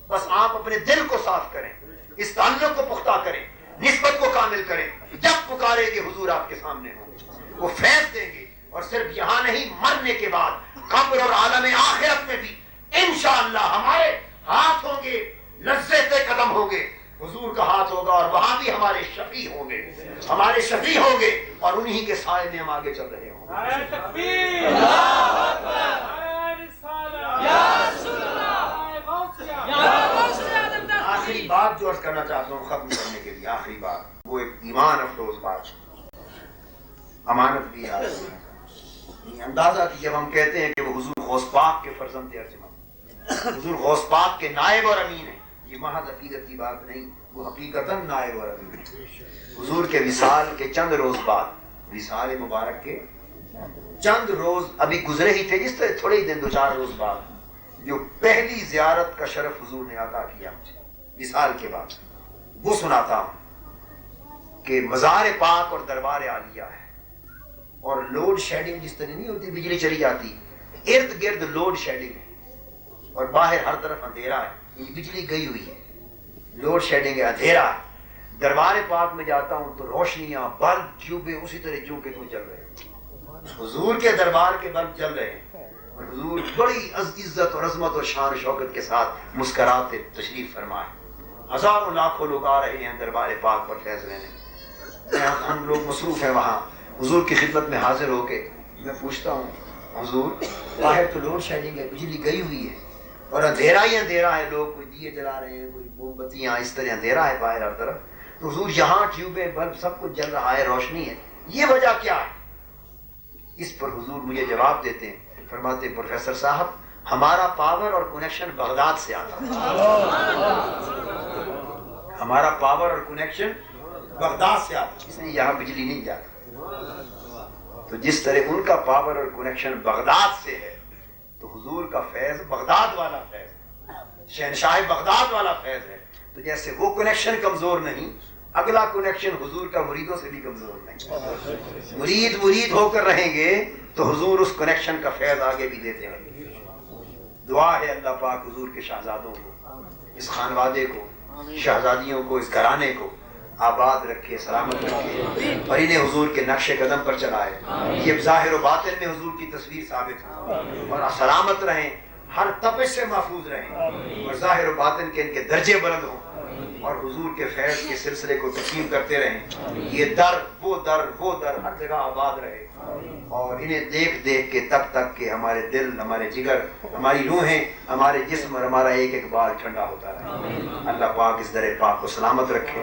بس آپ اپنے دل کو صاف کریں، اس تعلق کو پختہ کریں، نسبت کو کامل کریں، جب پکاریں گے حضور آپ کے سامنے ہوں گے، وہ فیض دیں گے۔ اور صرف یہاں نہیں، مرنے کے بعد قبر اور عالم آخرت میں بھی انشاءاللہ ہمارے ہاتھ ہوں گے، لذت قدم ہوں گے، حضور کا ہاتھ ہوگا، اور وہاں بھی ہمارے شفیع ہوں گے، ہمارے شفیع ہوں گے، اور انہی کے سائے میں ہم آگے چل رہے ہوں گے۔ نعرہ تکبیر، اللہ اکبر، نعرہ رسالت، یا رسول اللہ، یا غوث اعظم۔ آخری بات جو عرض کرنا چاہتا ہوں ختم کرنے کے لیے، آخری بات، وہ ایک ایمان افروز بات، امانت بھی یاد رکھنا۔ اندازہ کہ جب ہم کہتے ہیں کہ وہ حضور غوث پاک کے فرزند ارجمند، حضور غوث پاک کے نائب اور امین ہیں، یہ محض عقیدت کی بات نہیں، وہ حقیقتاً نائب اور امین ہیں۔ حضور کے وصال کے چند روز بعد، وصال مبارک کے چند روز ابھی گزرے ہی تھے، جس طرح تھوڑے ہی دن 2-4 روز بعد جو پہلی زیارت کا شرف حضور نے عطا کیا مجھے وصال کے بعد، وہ سناتا ہوں کہ مزار پاک اور دربار عالیہ ہے، اور لوڈ شیڈنگ جس طرح نہیں ہوتی، بجلی چلی جاتی، ارد گرد لوڈ شیڈنگ ہے، اور باہر ہر طرف اندھیرا ہے، یہ بجلی گئی ہوئی ہے، لوڈ شیڈنگ ہے، اندھیرا ہے۔ دربار پاک میں جاتا ہوں تو روشنیاں، بلب، ٹیوبیں اسی طرح جو کہ تم چل رہے ہیں، حضور کے دربار کے بلب چل رہے ہیں، اور حضور بڑی عزت اور عظمت اور شان و شوکت کے ساتھ مسکراتے تشریف فرمائے۔ ہزاروں لاکھوں لوگ آ رہے ہیں دربار پاک پر فیض لینے، ہم لوگ مصروف ہیں وہاں، حضور کی خدمت میں حاضر ہو کے میں پوچھتا ہوں حضور باہر تو لوڈ شیڈنگ ہے، بجلی گئی ہوئی ہے، اور اندھیرا ہی اندھیرا ہے، لوگ کوئی دیے جلا رہے ہیں، کوئی موم بتیاں، اس طرح اندھیرا ہے باہر ہر طرف، تو حضور یہاں ٹیوبیں، بلب سب کچھ جل رہا ہے، روشنی ہے، یہ وجہ کیا ہے؟ اس پر حضور مجھے جواب دیتے ہیں، فرماتے ہیں پروفیسر صاحب ہمارا پاور اور کنیکشن بغداد سے آتا ہے، ہمارا پاور اور کنیکشن بغداد سے آتا ہے، اس لیے یہاں بجلی نہیں جاتی۔ تو جس طرح ان کا پاور اور کنیکشن بغداد سے ہے، تو حضور کا فیض بغداد والا فیض ہے، شہنشاہ بغداد والا فیض ہے۔ تو جیسے وہ کنیکشن کمزور نہیں، اگلا کنیکشن حضور کا مریدوں سے بھی کمزور نہیں، مرید ہو کر رہیں گے تو حضور اس کنیکشن کا فیض آگے بھی دیتے رہیں گے۔ دعا ہے اللہ پاک حضور کے شہزادوں کو، اس خانوادے کو، شہزادیوں کو، اس گھرانے کو آباد رکھے، سلامت رکھے، اور انہیں حضور کے نقش قدم پر چلائے، یہ ظاہر و باطن میں حضور کی تصویر ثابت ہو، اور سلامت رہیں، ہر تپش سے محفوظ رہیں، اور ظاہر و باطن کے ان کے درجے بلند ہوں، اور حضور کے فیض کے سلسلے کو تقسیم کرتے رہیں، یہ در وہ در ہر جگہ آباد رہے، اور انہیں دیکھ دیکھ کے تب تک کہ ہمارے دل، ہمارے جگر، ہماری روحیں، ہمارے جسم اور ہمارا ایک ایک بال ٹھنڈا ہوتا رہے۔ اللہ پاک اس در پاک کو سلامت رکھے،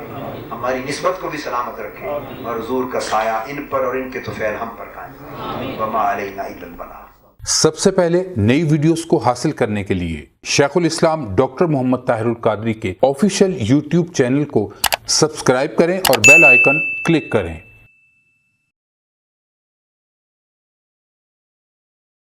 ہماری نسبت کو بھی سلامت رکھے، اور حضور کا سایہ ان پر اور ان کے طفیل ہم پر قائم۔ وما علینا الا البلاغ۔ سب سے پہلے نئی ویڈیوز کو حاصل کرنے کے لیے شیخ الاسلام ڈاکٹر محمد طاہر القادری کے آفیشیل یوٹیوب چینل کو سبسکرائب کریں اور بیل آئیکن کلک کریں۔